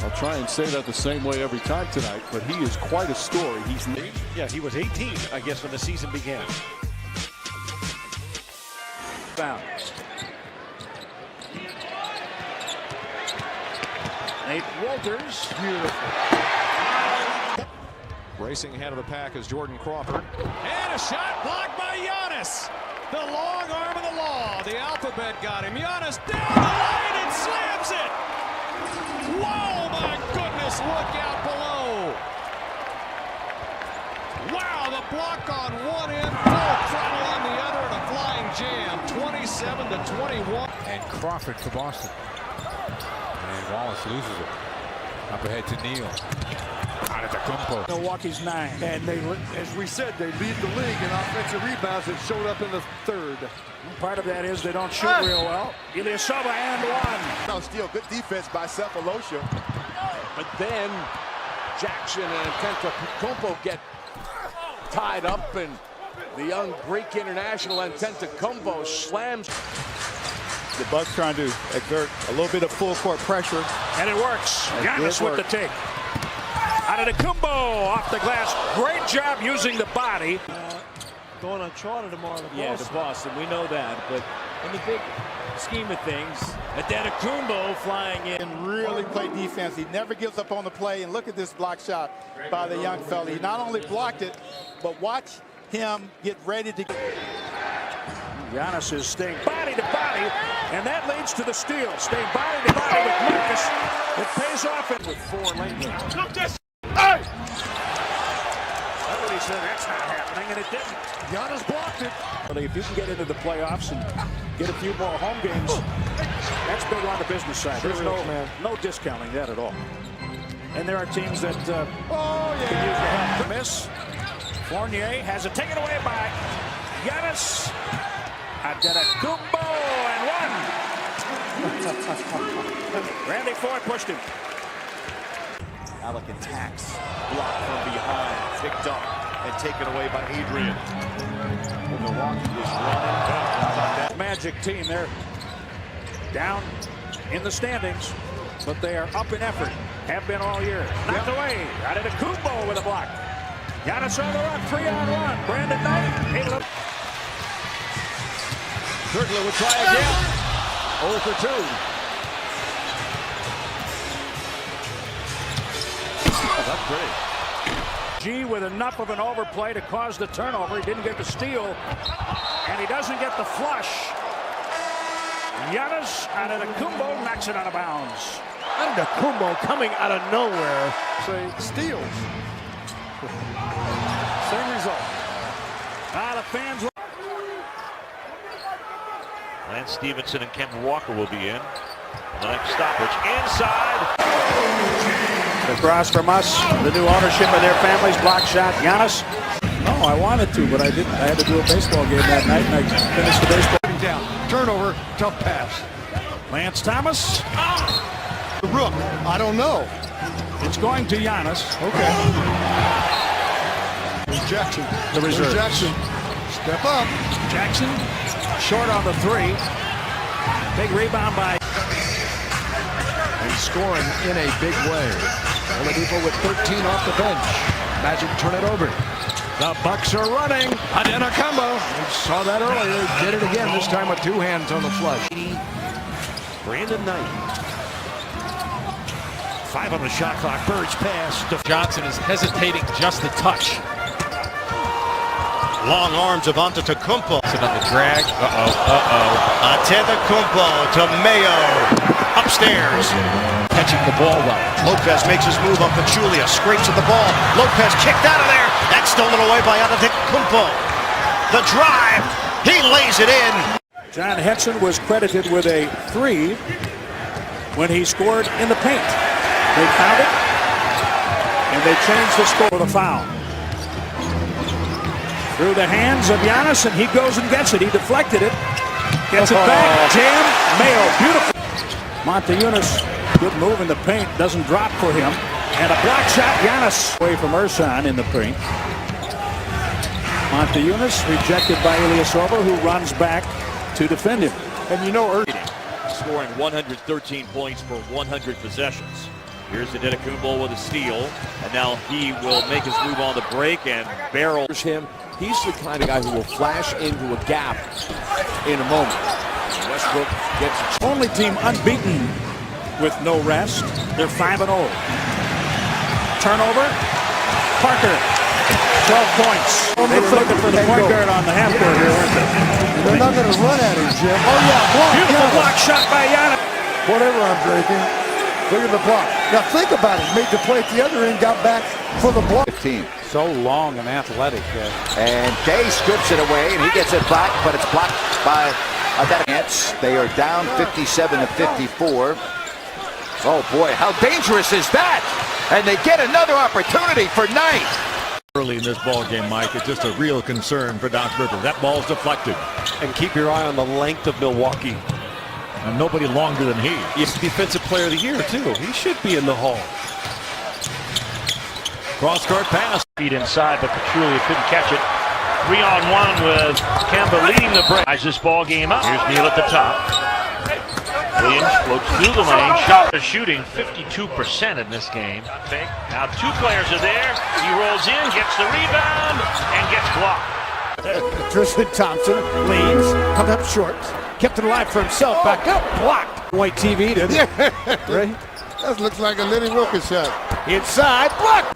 I'll try and say that the same way every time tonight, but he is quite a story. He was 18, I guess, when the season began. Foul. Nate Walters, beautiful. Racing ahead of the pack is Jordan Crawford. And a shot blocked by Giannis. The long arm of the law. The alphabet got him. Giannis down the lane and slams it. Whoa, my goodness, look out below. Wow, the block on one end, full throttle on the other, and a flying jam. 27-21. And Crawford for Boston. And Wallace loses it. Up ahead to Neal. Antetokounmpo. Milwaukee's 9. And they, as we said, they lead the league in offensive rebounds that showed up in the third. Part of that is they don't shoot real well. Ilyasova and one. No steal, good defense by Cephalosha. But then Jackson and Antetokounmpo get tied up, and the young Greek international Antetokounmpo slams. The Bucks trying to exert a little bit of full court pressure. And it works. Giannis with the take. Antetokounmpo off the glass. Great job using the body. Going on charter tomorrow. To Boston. We know that. But in the big scheme of things, Antetokounmpo flying in. And really play defense. He never gives up on the play. And look at this block shot by the young fella. He not only blocked it, but watch him get ready to. Giannis is staying body to body, and that leads to the steal. Staying body to body with Marcus. It pays off with 4 lately. Hey! That's what he said. That's not happening, and it didn't. Giannis blocked it. If you can get into the playoffs and get a few more home games, that's big on the business side. There's no discounting that at all. And there are teams that can use the help to miss. Fournier has it taken away by Giannis. Antetokounmpo and one. Randy Ford pushed him. Alec attacks, blocked from behind, picked up and taken away by Adrian. Milwaukee is running. Magic team, they're down in the standings, but they are up in effort. Have been all year. Knocked away. Antetokounmpo with a block. Giannis on the run, 3-on-1. Brandon Knight able to. Kirkland would try again. 0 for 2. Oh, that's pretty. G with enough of an overplay to cause the turnover. He didn't get the steal, and he doesn't get the flush. Giannis Antetokounmpo knocks it out of bounds. Antetokounmpo coming out of nowhere. Steals. Same result. The fans. Lance Stevenson and Kemba Walker will be in. The next stoppage inside. Across from us, the new ownership of their families. Block shot. Giannis. No, I wanted to, but I didn't. I had to do a baseball game that night, and I finished the baseball. Down. Turnover. Tough pass. Lance Thomas. The rook. I don't know. It's going to Giannis. Okay. Jackson. The reserve. Jackson. Step up. Jackson. Short on the 3. Big rebound by. He's scoring in a big way. Oladipo with 13 off the bench. Magic turn it over. The Bucks are running. Antetokounmpo. We saw that earlier. Did it again. This time with 2 hands on the flush. Brandon Knight. 5 on the shot clock. Bird's pass. Johnson is hesitating just a touch. Long arms of Antetokounmpo. It's on the drag. Antetokounmpo to Mayo. Upstairs. Catching the ball well. Lopez makes his move on Pachulia. Scrapes at the ball. Lopez kicked out of there. That's stolen away by Antetokounmpo. The drive. He lays it in. John Henson was credited with a 3 when he scored in the paint. They found it, and they changed the score with a foul. Through the hands of Giannis, and he goes and gets it. He deflected it. Gets it back. Jam. Mayo. Beautiful. Montejunas, good move in the paint. Doesn't drop for him. And a block shot. Giannis away from Ersan in the paint. Montejunas rejected by Ilyasova, who runs back to defend him. And you know, scoring 113 points for 100 possessions. Here's Antetokounmpo with a steal, and now he will make his move on the break and barrel. Him, he's the kind of guy who will flash into a gap in a moment. Westbrook gets it. Only team unbeaten with no rest. They're 5-0. Turnover. Parker. 12 points. They were looking for the point guard on the half court here, weren't they? They're not going to run at him, Jim. Oh, yeah, block. Beautiful block shot by Giannis. Whatever I'm drinking. Look at the block. Now think about it. Made the play at the other end, got back for the block. 15. So long and athletic. And Day strips it away, and he gets it back, but it's blocked by Antetokounmpo. They are down 57-54. Oh, boy, how dangerous is that? And they get another opportunity for Knight. Early in this ball game, Mike, it's just a real concern for Doc Rivers. That ball's deflected. And keep your eye on the length of Milwaukee. And nobody longer than he. He's Defensive Player of the Year, too. He should be in the Hall. Cross-court pass. Feet inside, but Petrulia couldn't catch it. 3-on-1 with Kemba leading the break. This ball game up. Here's Neal at the top. Williams floats through the lane. Shot is shooting 52% in this game. Now two players are there. He rolls in, gets the rebound, and gets blocked. Tristan Thompson leads, comes up short, kept it alive for himself, back up, blocked. White TV, didn't it? Right? That looks like a Lenny Wilkins shot. Inside, blocked.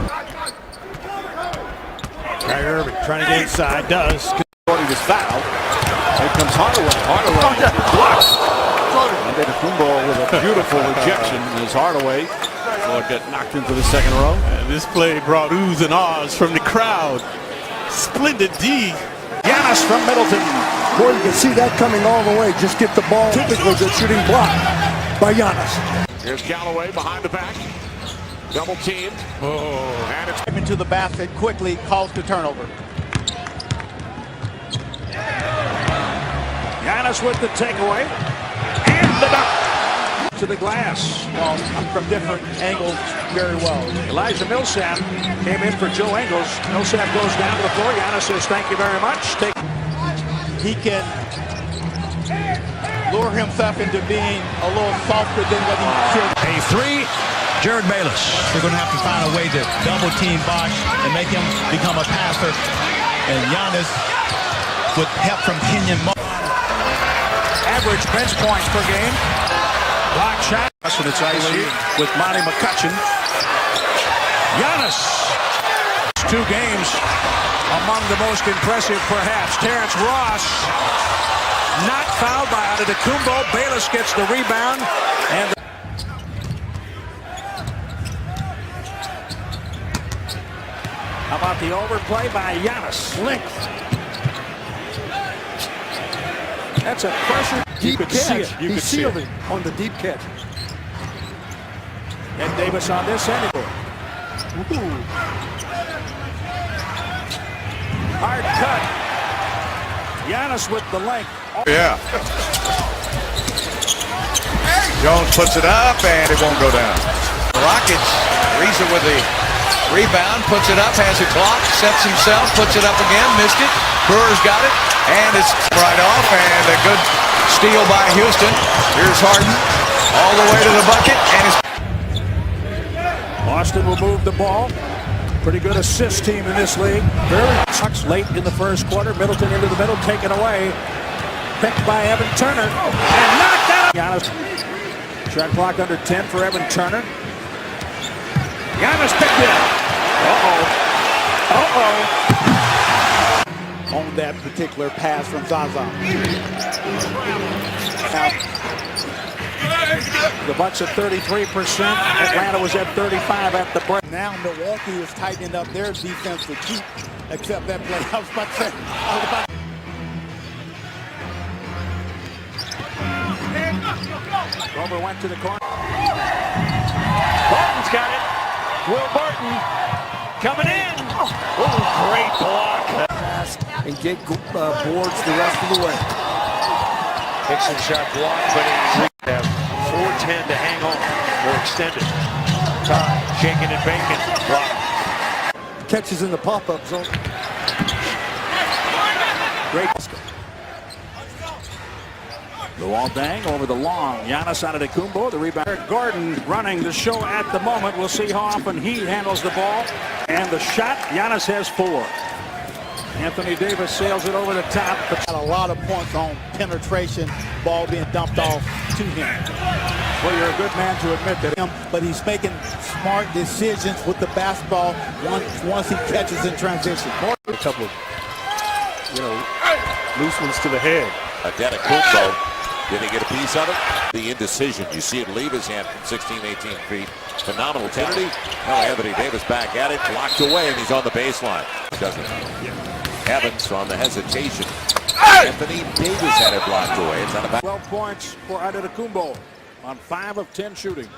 Kyrie Irving trying to get inside, does. He was fouled. Here comes Hardaway. Hardaway blocks. Antetokounmpo with a beautiful rejection as Hardaway will get knocked into the second row. And this play brought oohs and ahs from the crowd. Splendid D. Giannis from Middleton. Boy, you can see that coming all the way. Just get the ball. Typically, the shooting block by Giannis. Here's Galloway behind the back. Double teamed. Oh, and it's Into the basket quickly, caused the turnover. Giannis with the takeaway. And the dunk to the glass. Well, from different angles very well. Elijah Millsap came in for Joe Ingles. Millsap goes down to the floor. Giannis says, thank you very much. He can lure himself into being a little softer than what he should. A three, Jared Bayless. They're going to have to find a way to double team Bosh and make him become a passer. And Giannis, with help from Kenyon. Average bench points per game. Block shot. That's what it's icy with Monty McCutcheon. Giannis. 2 games among the most impressive perhaps. Terrence Ross not fouled by Antetokounmpo. Bayless gets the rebound. And how about the overplay by Giannis? Length. That's a pressure. Deep catch. You He sealed it on the deep catch. And Davis on this end. Hard cut. Giannis with the length. Yeah. Jones puts it up, and it won't go down. Rockets, Reza with the rebound, puts it up, has it blocked, sets himself, puts it up again, missed it. Brewers got it, and it's right off, and a good steal by Houston. Here's Harden, all the way to the bucket, and it's... Boston will move the ball. Pretty good assist team in this league. Very late in the first quarter. Middleton into the middle, taken away. Picked by Evan Turner, and knocked out. Giannis. Shot clock under 10 for Evan Turner. Giannis picked it up. On that particular pass from Zaza. The Bucks at 33%. Atlanta was at 35 at the break. Now Milwaukee is tightening up their defense to keep, except that play. I was about to say. Grover went to the corner. Barton's got it. Will Barton coming in. Oh, great block. And get boards the rest of the way. Hickson shot blocked, but he have 4:10 to hang on or extend it. Todd shaking and baking. Block. Catches in the pop-up zone. Great. Luol Deng over the long. Giannis Antetokounmpo, the rebound. Gordon running the show at the moment. We'll see how often he handles the ball. And the shot, Giannis has 4. Anthony Davis sails it over the top. But got a lot of points on penetration, ball being dumped off to him. Well, you're a good man to admit that. But he's making smart decisions with the basketball once he catches in transition. A couple of, loose ones to the head. Antetokounmpo, did he get a piece of it? The indecision. You see it leave his hand from 16, 18 feet. Phenomenal penalty. Now Anthony Davis back at it, blocked away, and he's on the baseline. Doesn't it? Evans on the hesitation. Anthony Davis had it blocked away. It's on about 12 points for Antetokounmpo on 5 of 10 shooting.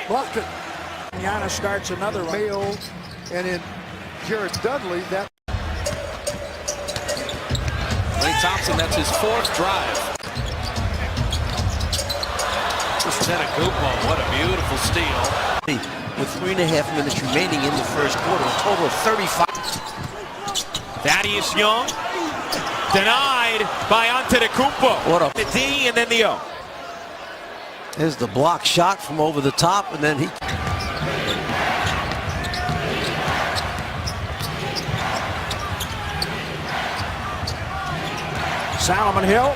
Blocked it. Giannis starts another run. Mayo and in Jared Dudley, that. Klay Thompson, that's his 4th drive. Antetokounmpo, what a beautiful steal. With 3.5 minutes remaining in the first quarter, a total of 35. Thaddeus Young denied by Antetokounmpo. What a the D and then the O. There's the block shot from over the top, and then he. Solomon Hill.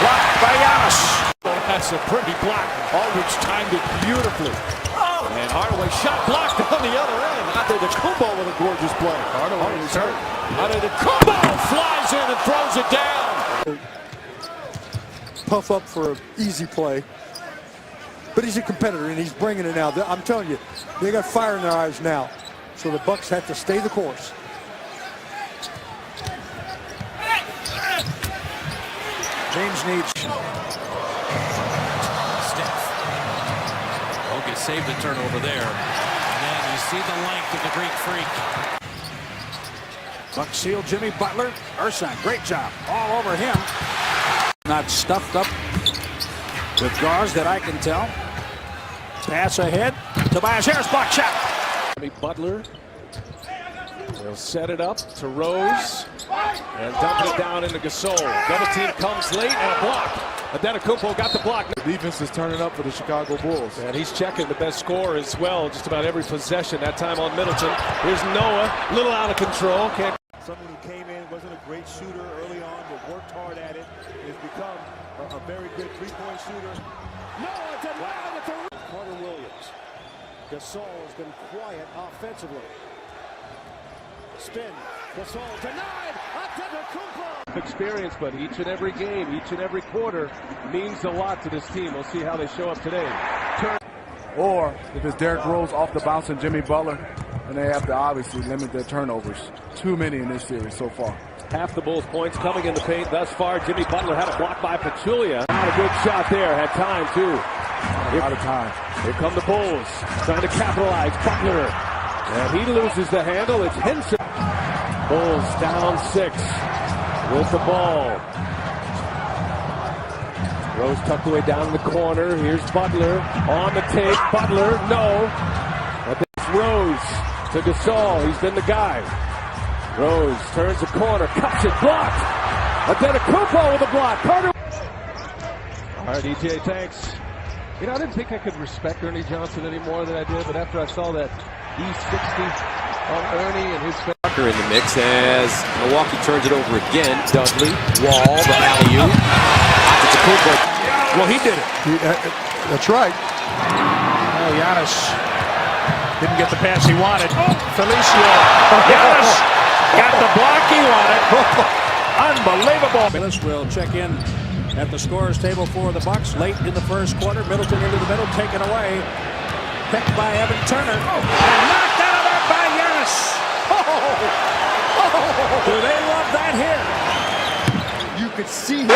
Blocked by Giannis. That's a pretty block. Aldridge timed it beautifully. And Hardaway shot blocked on the other end. Antetokounmpo with a gorgeous play. Hardaway's hurt. Antetokounmpo flies in and throws it down. Puff up for an easy play. But he's a competitor, and he's bringing it now. I'm telling you, they got fire in their eyes now. So the Bucks have to stay the course. James needs. Hogan saved the turnover there. And then you see the length of the Greek freak. Buck seal Jimmy Butler. Ersan, great job. All over him. Not stuffed up with guards that I can tell. Pass ahead. Tobias Harris, block shot. Jimmy Butler. They'll set it up to Rose. And dump it down into Gasol. Double team comes late and a block. Antetokounmpo got the block. The defense is turning up for the Chicago Bulls. And he's checking the best scorer as well. Just about every possession. That time on Middleton. Here's Noah. A little out of control. Can't. Someone who came in, wasn't a great shooter early on, but worked hard at it. Has become a very good three-point shooter. Noah denied it. Carter Williams. Gasol has been quiet offensively. Spin. Gasol denied. Antetokounmpo. Experience, but each and every game, each and every quarter means a lot to this team. We'll see how they show up today. Or if it's Derrick Rose off the bounce and Jimmy Butler, and they have to obviously limit their turnovers. Too many in this series so far. Half the Bulls' points coming in the paint thus far. Jimmy Butler had a block by Pachulia. Not a good shot there. Had time, too. Out of time. Here come the Bulls. Trying to capitalize. Butler. And he loses the handle. It's Henson. Bulls down 6 with the ball. Rose tucked away down in the corner. Here's Butler on the take. Butler, no. But it's Rose to Gasol. He's been the guy. Rose turns the corner, cuts it, blocked. Antetokounmpo with a block. Carter. All right, EJ, thanks. I didn't think I could respect Ernie Johnson any more than I did, but after I saw that E60 on Ernie and his in the mix as Milwaukee turns it over again. Dudley, Wall, the alley-oop. Well, he did it. That's right. Oh, Giannis didn't get the pass he wanted. Felicio. Giannis got the block he wanted. Unbelievable. Willis will check in at the scorer's table for the Bucks late in the first quarter. Middleton into the middle, taken away. Picked by Evan Turner. And knocked out of there by Giannis. Do they love that here? You could see him.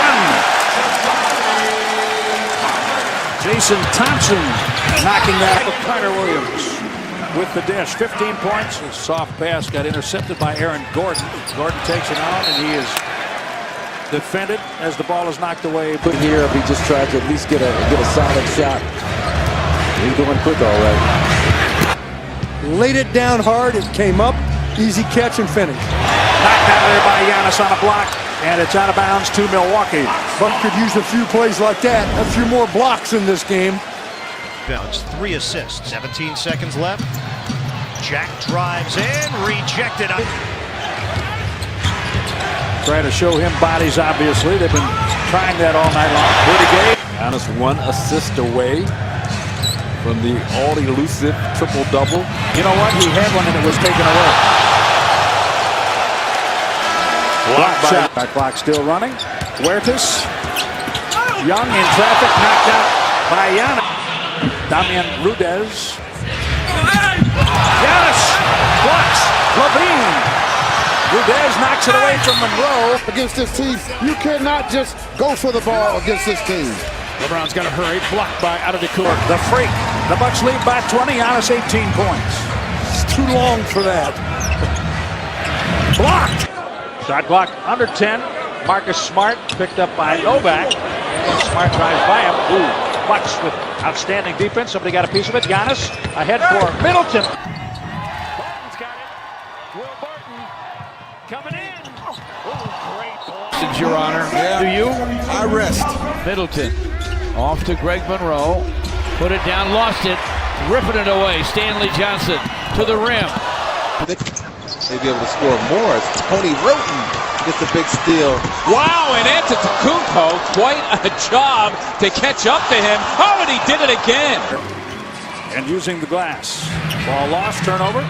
Jason Thompson knocking that with Carter Williams with the dish. 15 points. A soft pass got intercepted by Aaron Gordon. Gordon takes it on, and he is defended as the ball is knocked away. Put here if he just tries to at least get a solid shot. He's going quick all right. Laid it down hard. It came up. Easy catch and finish. Knocked out of there by Giannis on a block, and it's out of bounds to Milwaukee. Bucks could use a few plays like that, a few more blocks in this game. Bounds, 3 assists, 17 seconds left. Jack drives in, rejected. Trying to show him bodies, obviously. They've been trying that all night long. Pretty good. Giannis 1 assist away from the all-elusive triple-double. You know what? He had one and it was taken away. Block shot. That clock still running. Huertas. Young in traffic, knocked out by Giannis. Damian Rudez. Giannis blocks. Levine. Rudez knocks it away from Monroe. Against this team, you cannot just go for the ball against this team. LeBron's got to hurry. Blocked by Antetokounmpo. The freak. The Bucks lead by 20. Giannis 18 points. It's too long for that. Blocked. Shot clock under 10. Marcus Smart picked up by Novak. And Smart drives by him. Ooh, Bucks with outstanding defense. Somebody got a piece of it. Giannis ahead for Middleton. Barton's got it. Will Barton coming in. Oh, great ball. Your Honor. Yeah. Do you? I rest. Middleton. Off to Greg Monroe. Put it down, lost it. Ripping it away. Stanley Johnson to the rim. They'd be able to score more as Tony Roten gets a big steal. Wow, and Antetokounmpo, quite a job to catch up to him. Oh, and he did it again. And using the glass. Ball lost, turnover.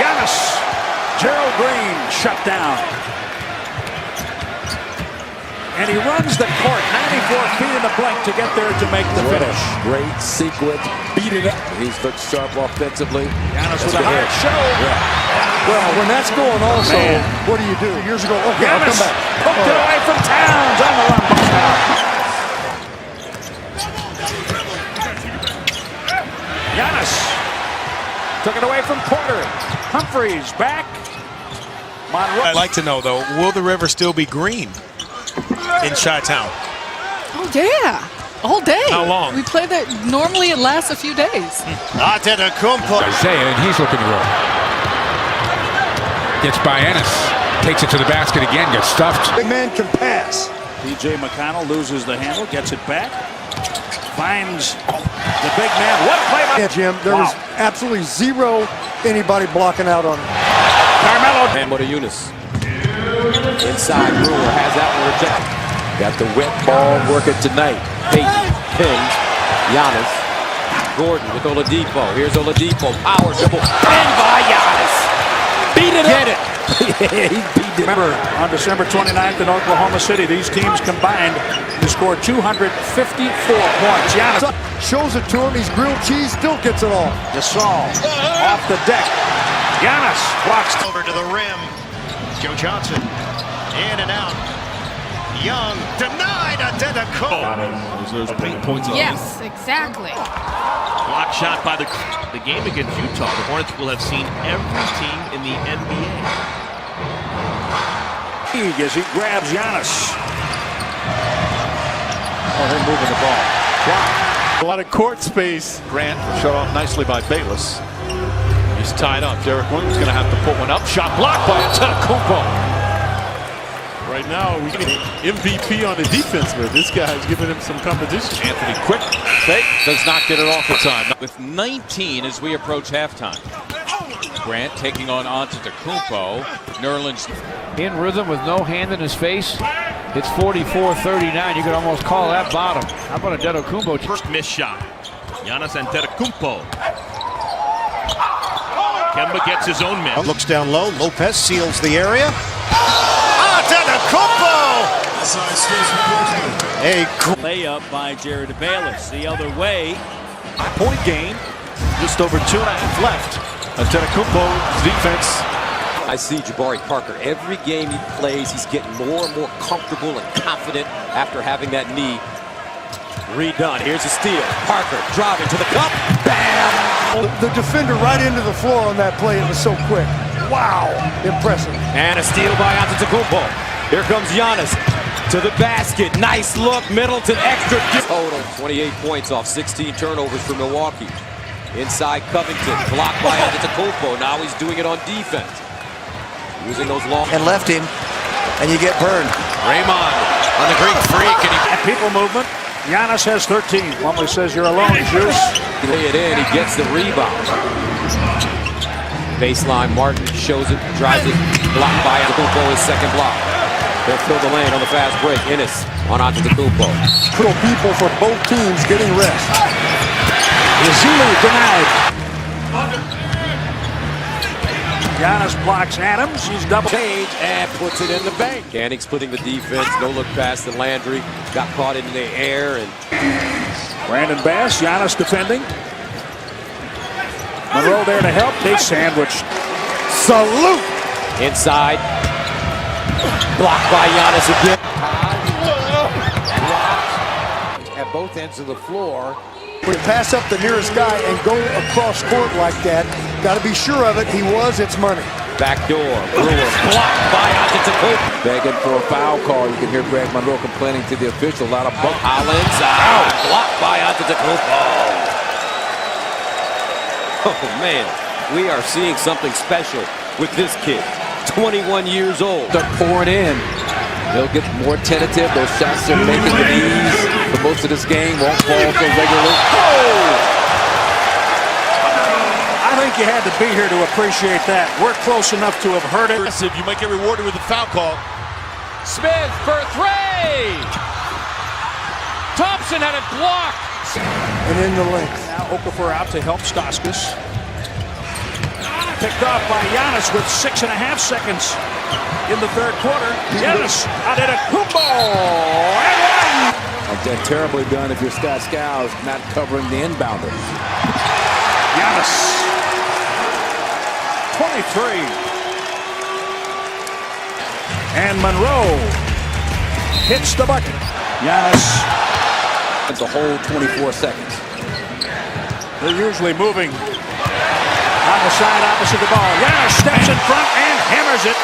Giannis. Gerald Green shut down. And he runs the court 94 feet in the blank to get there to make the finish. Great sequence. Beat it up. He's looked sharp offensively. Giannis with a hard show. Yeah. Well, when that's going also, what do you do? Years ago, okay, I'll come back. Hooked it away from Towns on the run. Giannis took it away from Porter. Humphreys back. Monroe. I'd like to know, though, will the river still be green in Chi-Town? Oh, yeah. All day. How long? We play that. Normally it lasts a few days. Antetokounmpo. Isaiah, and he's looking to roll. Gets by Ennis. Takes it to the basket again. Gets stuffed. Big man can pass. T.J. McConnell loses the handle. Gets it back. Finds the big man. What a play by Jim. There was absolutely zero anybody blocking out on him. Carmelo. Hambo to Eunice. Inside, Brewer has that one rejected. Got the wet ball working tonight. Peyton pinned Giannis. Gordon with Oladipo. Here's Oladipo. Power dribble. Pinned by Giannis. Beat it up. Get it. He beat it. Remember, on December 29th in Oklahoma City, these teams combined to score 254 points. Giannis shows it to him. He's grilled cheese. Still gets it all. Gasol off the deck. Giannis blocks Over to the rim. Joe Johnson. In and out. Young denied Antetokounmpo. Yes, exactly. Block shot by the game against Utah. The Hornets will have seen every team in the NBA. As he grabs Giannis. Oh, they're moving the ball. Wow. A lot of court space. Grant shut off nicely by Bayless. He's tied up. Derek Williams going to have to put one up. Shot blocked by Antetokounmpo. Right now, we get MVP on the defense, but this guy's giving him some competition. Anthony quick fake, does not get it off in time. With 19 as we approach halftime. Grant taking on Antetokounmpo. Nerlens in rhythm with no hand in his face. It's 44-39. You could almost call that bottom. How about Antetokounmpo? First missed shot. Giannis Antetokounmpo. Kemba gets his own miss. Looks down low. Lopez seals the area. Antetokounmpo! A layup by Jared Bayless. The other way. Point game. Just over 2.5 left. Antetokounmpo's defense. I see Jabari Parker. Every game he plays, he's getting more and more comfortable and confident after having that knee redone. Here's a steal. Parker driving to the cup. Bam! The defender right into the floor on that play. It was so quick. Wow. Impressive. And a steal by Antetokounmpo. Here comes Giannis to the basket. Nice look. Middleton extra. Total 28 points off 16 turnovers for Milwaukee. Inside Covington, blocked by Antetokounmpo. Now he's doing it on defense. Using those long... And left him, and you get burned. Raymond on the Greek freak. And people movement. Giannis has 13. Plumlee says you're alone, Juice. Lay it in, he gets the rebound. Baseline, Martin shows it, drives it, blocked by Antetokounmpo, his second block. They'll fill the lane on the fast break. Ennis on Antetokounmpo. Critical people for both teams getting rest. Zulu denied. Giannis blocks Adams. He's double change and puts it in the bank. Canning splitting the defense. No look pass to Landry. Got caught in the air. And Brandon Bass, Giannis defending. Monroe there to help. They sandwich. Salute. Inside. Blocked by Giannis again. At both ends of the floor. When you pass up the nearest guy and go across court like that, got to be sure of it. He was, it's money. Back door, Brewer blocked by Antetokounmpo. Begging for a foul call. You can hear Greg Monroe complaining to the official. A lot of bump. Hollins out. Blocked by Antetokounmpo. Oh man, we are seeing something special with this kid. 21 years old. They're pouring in. They'll get more tentative. Those shots they're making with ease for most of this game won't fall so regularly. I think you had to be here to appreciate that. We're close enough to have heard it. You might get rewarded with a foul call. Smith for three. Thompson had it blocked. And in the length. Now Okafor out to help Stauskas. Picked off by Giannis with 6.5 seconds in the third quarter. Giannis Antetokounmpo and one. And terribly done if you're Stauskas not covering the inbounder. Giannis 23. And Monroe hits the bucket. Giannis. It's a whole 24 seconds. They're usually moving on the side opposite the ball. Giannis steps in front and hammers it.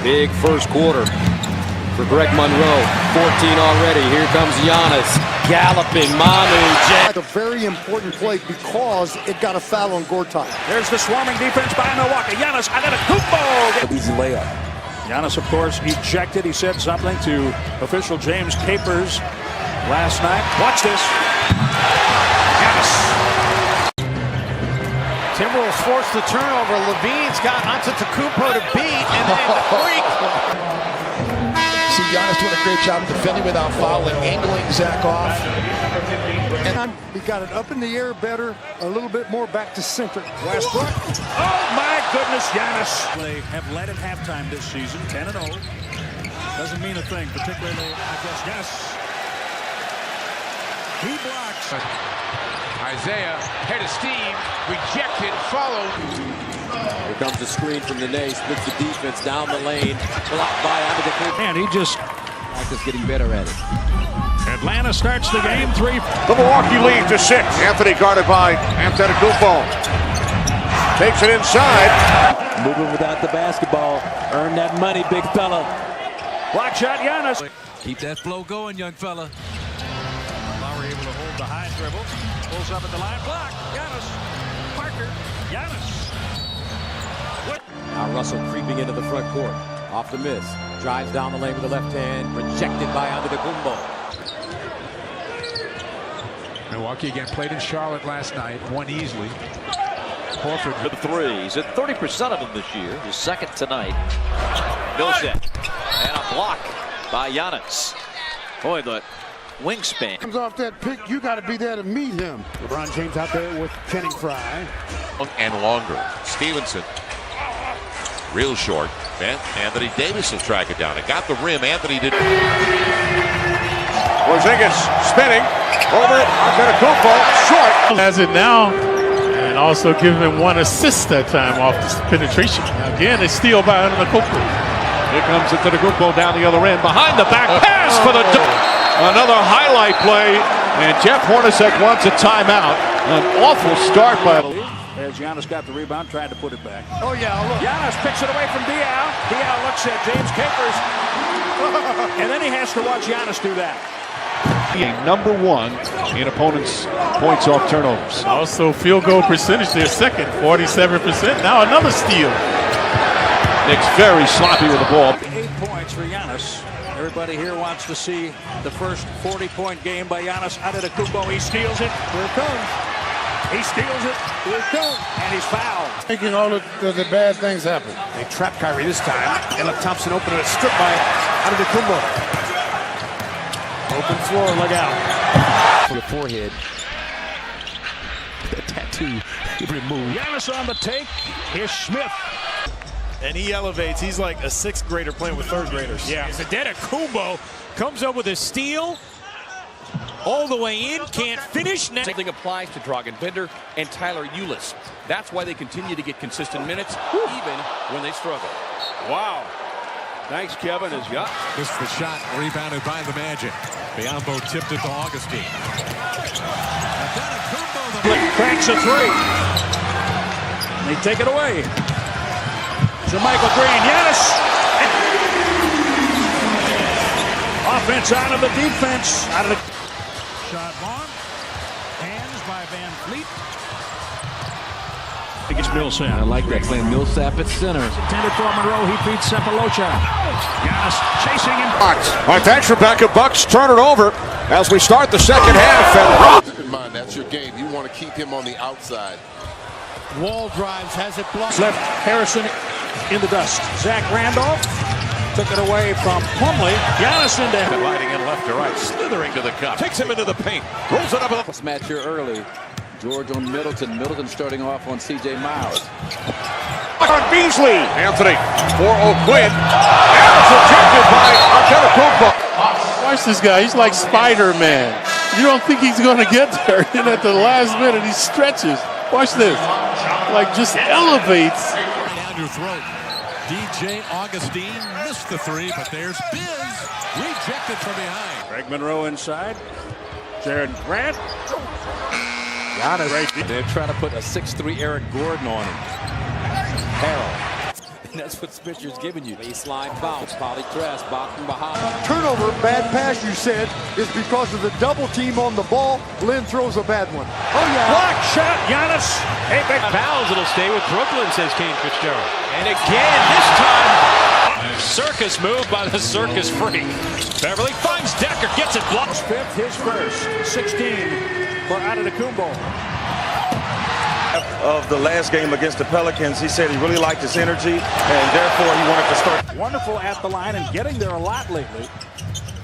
Big first quarter for Greg Monroe. 14 already. Here comes Giannis. Galloping Manu. A very important play because it got a foul on Gortat. There's the swarming defense by Milwaukee. Giannis Antetokounmpo. Easy layup. Giannis, of course, ejected. He said something to official James Capers last night. Watch this. Giannis. Timberwolves forced the turnover. Levine's got Antetokounmpo to beat, and then the freak. See Giannis doing a great job of defending without fouling, angling Zach off. And he got it up in the air better, a little bit more back to center. Westbrook. Oh my goodness, Giannis. They have led at halftime this season, 10-0. Doesn't mean a thing, particularly against Giannis. He blocks. Isaiah, head of steam, rejected, followed. Here comes the screen from Nene, splits the defense down the lane, blocked by Antetokounmpo. And he just Is getting better at it. Atlanta starts the game 3. The Milwaukee lead to 6. Anthony guarded by Antetokounmpo. Takes it inside. Moving without the basketball. Earn that money, big fella. Block shot, Giannis. Keep that flow going, young fella. Lowry able to hold the high dribble. Pulls up at the line. Block. Giannis. Parker. Giannis. Now Russell creeping into the front court. Off the miss. Drives down the lane with the left hand. Rejected by Antetokounmpo. Milwaukee again played in Charlotte last night. Won easily. Horford for the three. He's at 30% of them this year. His second tonight. Millsap. And a block by Giannis. Boy, the wingspan. Comes off that pick, you got to be there to meet him. LeBron James out there with Channing Frye. And longer. Stevenson. Real short. And Anthony Davis will track it down. It got the rim. Anthony did. Porzingis spinning over it. Antetokounmpo short. Has it now, and also giving him 1 assist that time off the penetration. Now again, it's steal by Antetokounmpo. Here comes Antetokounmpo down the other end. Behind the back pass for the another highlight play. And Jeff Hornacek wants a timeout. An awful start by. As Giannis got the rebound, tried to put it back. Oh, yeah, look. Giannis picks it away from Diaw. Diaw looks at James Capers. And then he has to watch Giannis do that. Number 1 in opponents' points off turnovers. Also, field goal percentage, they're second, 47%. Now another steal. Knicks very sloppy with the ball. 8 points for Giannis. Everybody here wants to see the first 40-point game by Giannis Antetokounmpo. He steals it. Here it comes. He steals it. Here it comes. And he's fouled. Making all of the bad things happen. They trap Kyrie this time. Ella Thompson open and a strip by Antetokounmpo. Open floor, look out. Your forehead. The tattoo removed. Giannis on the take. Here's Smith. And he elevates. He's like a 6th grader playing with 3rd graders. Yeah. Antetokounmpo comes up with a steal. All the way in, can't finish. Same thing applies to Dragan Bender and Tyler Ulis. That's why they continue to get consistent minutes, even when they struggle. Wow. Thanks, Kevin. Has got. This is the shot rebounded by the Magic. Biombo tipped it to Augustine. Cracks a 3. They take it away. Jermichael Green, Giannis. Offense out of the defense. Out of the shot long. Hands by Van Fleet. Against Millsap. I like that, playing Millsap at center. Intended for Monroe. He beats Cepalocha. Giannis chasing him. All right, thanks, Rebecca. Bucks turn it over as we start the second half. Keep in mind, that's your game. You want to keep him on the outside. Wall drives, has it blocked. Left Harrison in the dust. Zach Randolph took it away from Plumlee. Giannis into Gliding in left to right, slithering to the cup. Takes him into the paint. Rolls it up. This match here early. George on Middleton. Middleton starting off on C.J. Miles. On Beasley. Anthony for O'Quinn. And it's rejected by Antetokounmpo. Watch this guy. He's like Spider-Man. You don't think he's going to get there. And at the last minute, he stretches. Watch this. Like, just elevates. Down your throat. DJ Augustine missed the 3, but there's Biz. Rejected from behind. Greg Monroe inside. Jared Grant. Giannis. They're trying to put a 6'3" Eric Gordon on him. Harrell. And that's what Spitcher's giving you. Baseline bounce. Polly Tress, bottom behind. Turnover, bad pass, you said, is because of the double team on the ball. Lynn throws a bad one. Oh, yeah. Block shot, Giannis. Hey, big fouls. It'll stay with Brooklyn, says Kane Fitzgerald. And again, this time, circus move by the circus freak. Beverly finds Decker, gets it blocked. Fifth, his first. 16 for Antetokounmpo. Of the last game against the Pelicans, he said he really liked his energy, and therefore he wanted to start. Wonderful at the line and getting there a lot lately.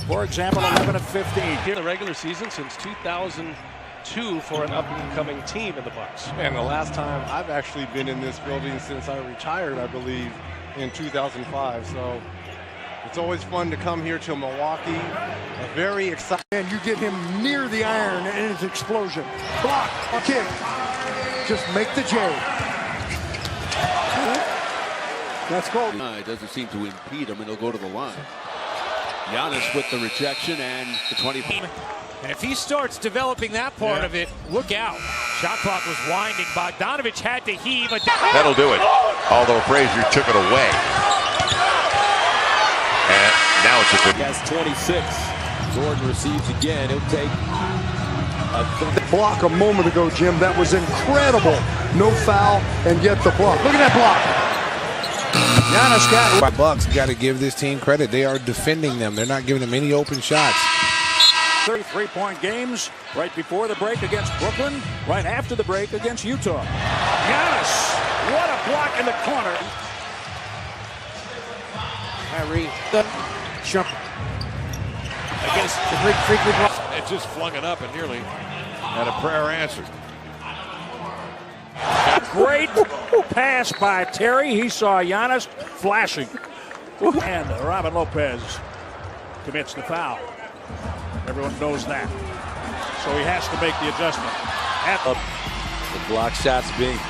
For example, 11 of 15. In the regular season since 2002 for an up-and-coming team in the Bucks. And the last time I've actually been in this building since I retired, I believe, in 2005. So it's always fun to come here to Milwaukee. A very exciting. And you get him near the iron and it's explosion. Block, kick. Just make the J. That's called. It doesn't seem to impede him, and he'll go to the line. Giannis with the rejection and the 20. And if he starts developing that part of it, look out. Shot clock was winding. Bogdanovich had to heave. That'll do it. Although Frazier took it away. And now it's a good. He has 26. Gordon receives again. He'll take block a moment ago, Jim. That was incredible. No foul, and yet the block. Look at that block. Giannis got it. Bucks got to give this team credit. They are defending them. They're not giving them any open shots. 33-point games right before the break against Brooklyn, right after the break against Utah. Giannis, what a block in the corner. Kyrie, jump against the freaky block. It just flung it up and nearly had a prayer answered. Great pass by Terry. He saw Giannis flashing. And Robin Lopez commits the foul. Everyone knows that. So he has to make the adjustment. The block shots being.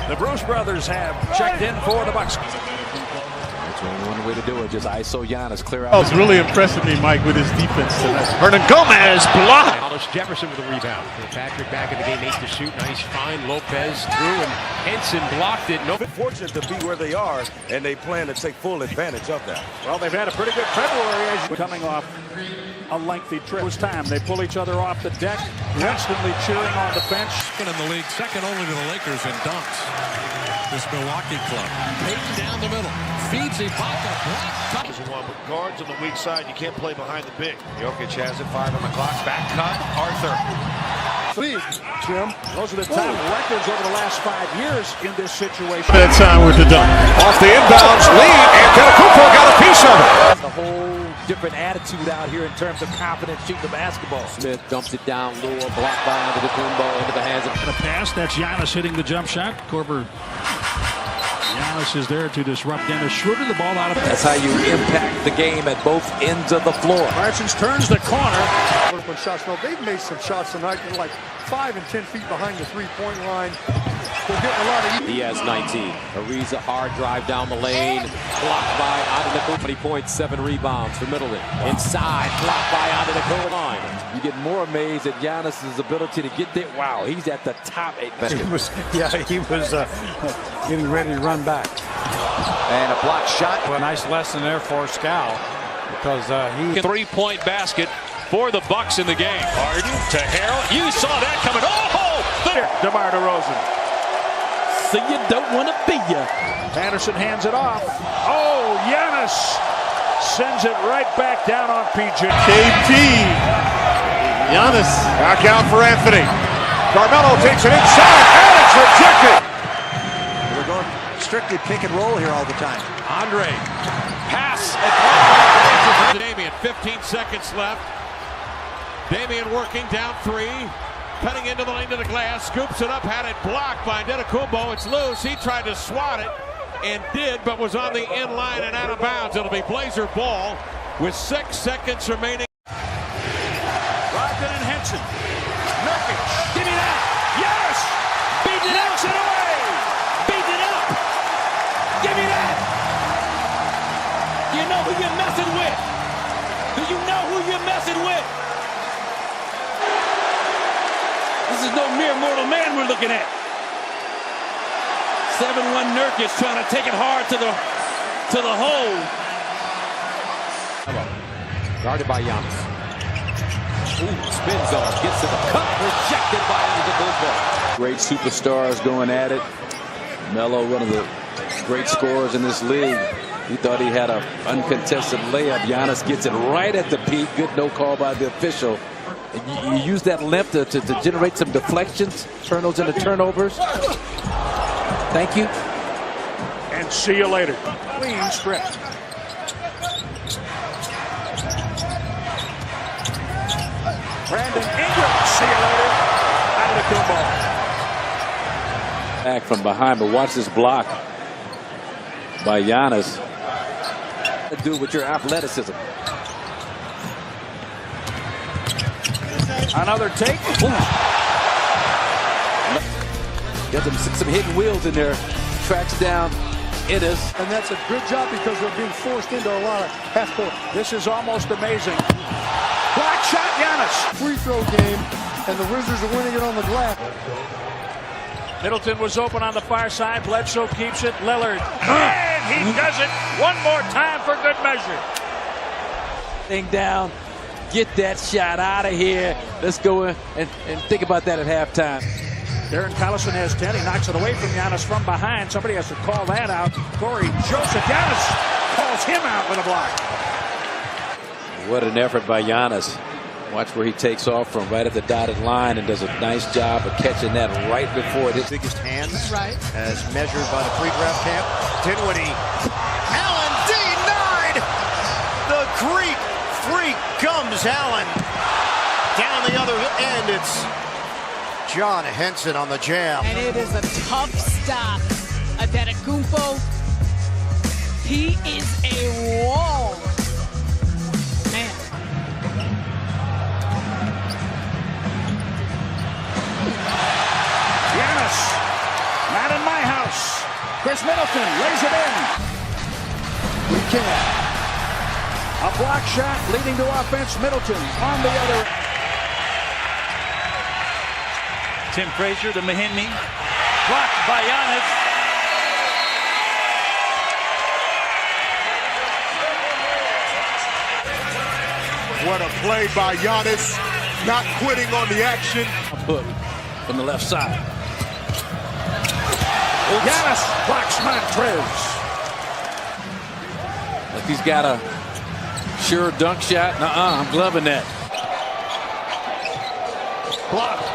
The Bruce brothers have checked in for the Bucks. That's what we want to the way to do it. Just ISO Giannis, clear That out. was really impressing me, Mike, with his defense tonight. Hernan Gomez blocked. Hollis Jefferson with a rebound. Patrick back in the game, 8 to shoot. Nice find. Lopez through, and Henson blocked it. No. Fortunate to be where they are, and they plan to take full advantage of that. Well, they've had a pretty good February as coming off a lengthy trip. It was time. They pull each other off the deck, instantly cheering on the bench. In the league, second only to the Lakers in dunks. This Milwaukee club. Payton down the middle. Feeds Ibaka. Is the one with guards on the weak side. You can't play behind the big. Jokic has it. 5 on the clock. Back cut. Arthur. Jim, those are the top records over the last 5 years in this situation. That time with the dunk. Off the inbounds lead, and Antetokounmpo got a piece of it. A whole different attitude out here in terms of confidence shooting the basketball. Smith dumps it down low, blocked by Antetokounmpo into the hands of a pass. That's Giannis hitting the jump shot. Korver. Giannis is there to disrupt Dennis Schroeder. The ball out of. That's how you impact the game at both ends of the floor. Parsons turns the corner. Shots. No, they've made some shots tonight. They're like 5 and 10 feet behind the three-point line. They're getting a lot of. He has 19. Ariza hard drive down the lane, blocked by Antetokounmpo. 20 points, 7 rebounds for Middleton. Inside, blocked by Antetokounmpo line. You get more amazed at Giannis's ability to get there. Wow, he's at the top. He was getting ready to run back. And a block shot. Well, a nice lesson there for Scal because he 3-point basket for the Bucks in the game. Harden to Harrell. You saw that coming. Oh, there, DeMar DeRozan. So you don't want to be ya. Anderson hands it off. Oh, Giannis sends it right back down on PJ. KP. Giannis. Back out for Anthony. Carmelo takes it inside, and it's rejected. We're going strictly pick and roll here all the time. Andre. Pass. Damian, 15 seconds left. Damian working down 3. Cutting into the lane to the glass. Scoops it up. Had it blocked by Antetokounmpo. It's loose. He tried to swat it and did, but was on the end line and out of bounds. It'll be Blazer ball with 6 seconds remaining. Brogdon and Henson. Nurkic. Give me that. Yes. Beat it out. It away. Beat it up. Give me that. Do you know who you're messing with? Do you know who you're messing with? This is no mere mortal man we're looking at. 7-1 Nurkic trying to take it hard to the hole. Guarded by Giannis. Ooh, spin zone, gets to the cup, rejected by Antetokounmpo. Great superstars going at it. Melo, one of the great scorers in this league. He thought he had an uncontested layup. Giannis gets it right at the peak. Good no call by the official. You use that length to generate some deflections, turn those into turnovers. Thank you. And see you later. Clean strip. Brandon Ingram. See you later. Antetokounmpo. Back from behind, but watch this block by Giannis. To do with your athleticism. Another take. Got some hidden wheels in there. Tracks down Ennis. And that's a good job because they're being forced into a lot of half-court. This is almost amazing. Block shot, Giannis. Free throw game, and the Wizards are winning it on the glass. Middleton was open on the far side. Bledsoe keeps it. Lillard. And he does it one more time for good measure. Thing down. Get that shot out of here. Let's go and think about that at halftime. Darren Collison has 10. He knocks it away from Giannis from behind. Somebody has to call that out. Corey Joseph. Giannis calls him out with a block. What an effort by Giannis. Watch where he takes off from right at the dotted line and does a nice job of catching that right before it. His biggest hands, right, as measured by the pre-draft camp. Dinwiddie. Allen denied. The Greek freak comes Allen. Down the other end, it's John Henson on the jam. And it is a tough stop. Antetokounmpo, he is a wall. Man. Giannis, not in my house. Chris Middleton lays it in. can. A block shot leading to offense. Middleton on the other. Tim Frazier to Mahinmi. Blocked by Giannis. What a play by Giannis. Not quitting on the action. Hook from the left side. Giannis blocks Montrez. Like he's got a sure dunk shot. I'm gloving that. Blocked.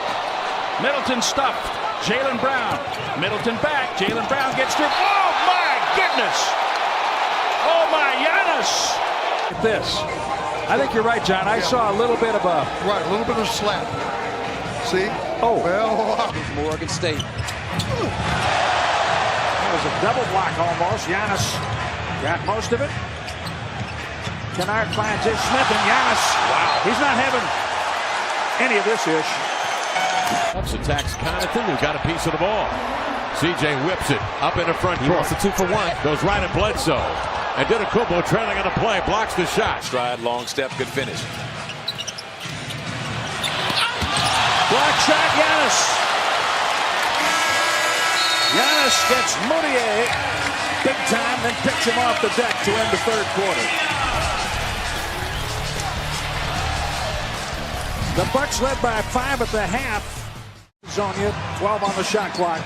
Middleton stuffed. Jaylen Brown. Middleton back. Jaylen Brown gets through. Oh my goodness. Oh my Giannis. This. I think you're right, John. I saw a little bit of a little bit of slap. See? Oh. Well, Morgan State. That was a double block almost. Giannis got most of it. Kennard finds J. Smith and Giannis. Wow. He's not having any of this ish. Bucks attacks Connaughton, who got a piece of the ball. CJ whips it up in the front court. Wants the 2 for 1. Goes right at Bledsoe. And Antetokounmpo trailing on the play, blocks the shot. Stride, long step, good finish. Block shot, Giannis. Giannis gets Moutier big time, then picks him off the deck to end the third quarter. The Bucks led by 5 at the half. Zonia, 12 on the shot clock.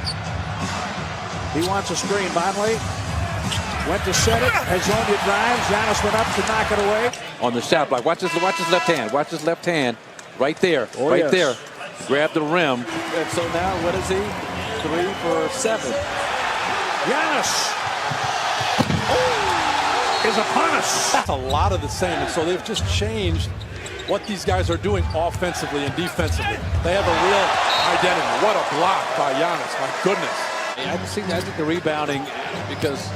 He wants a screen. Vonleh went to set it. As Zonia drives, Giannis went up to knock it away. On the shot block. Watch his left hand. Watch his left hand. Right there. Right there. Grab the rim. And so now, what is he? 3 for 7. Giannis is upon us. That's a lot of the same, and so they've just changed what these guys are doing offensively and defensively. They have a real identity. What a block by Giannis, my goodness. I think the rebounding, because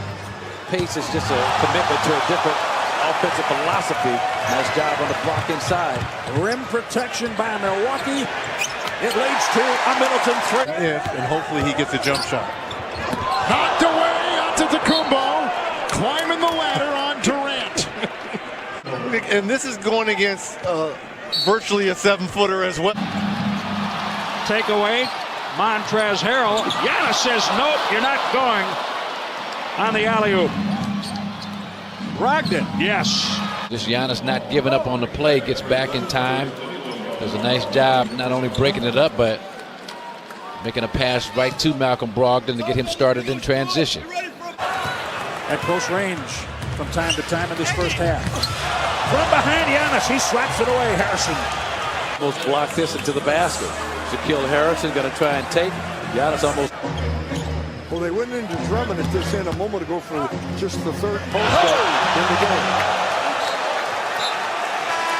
pace is just a commitment to a different offensive philosophy. Nice job on the block inside. Rim protection by Milwaukee. It leads to a Middleton 3. And hopefully he gets a jump shot. knocked away Antetokounmpo, climbing the ladder on Durant. And this is going against virtually a 7-footer as well. Takeaway, Montrezl Harrell. Giannis says, nope, you're not going on the alley-oop. Brogdon, yes. Just Giannis not giving up on the play, gets back in time. Does a nice job not only breaking it up, but making a pass right to Malcolm Brogdon to get him started in transition. At close range from time to time in this first half. From behind Giannis, he slaps it away, Harrison. Almost blocked this into the basket. Shaquille Harrison going to try and take. Giannis almost. Well, they went into Drummond at this end a moment ago for just the third post in the game.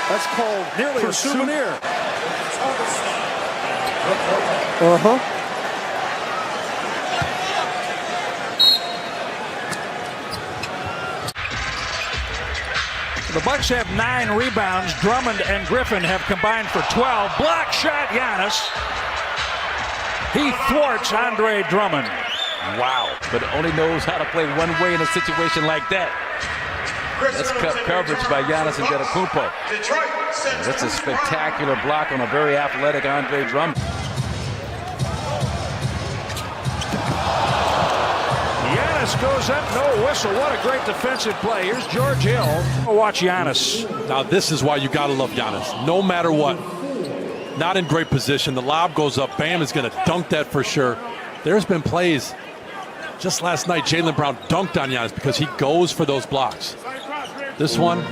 That's called nearly a souvenir. The Bucks have 9 rebounds. Drummond and Griffin have combined for 12. Block shot, Giannis. He thwarts Andre Drummond. Wow. But only knows how to play one way in a situation like that. That's cut coverage by Giannis Antetokounmpo. That's a spectacular block on a very athletic Andre Drummond. Giannis goes up, no whistle. What a great defensive play. Here's George Hill. Watch Giannis. Now this is why you got to love Giannis. No matter what. Not in great position. The lob goes up. Bam is going to dunk that for sure. There's been plays. Just last night, Jaylen Brown dunked on Giannis because he goes for those blocks. This one.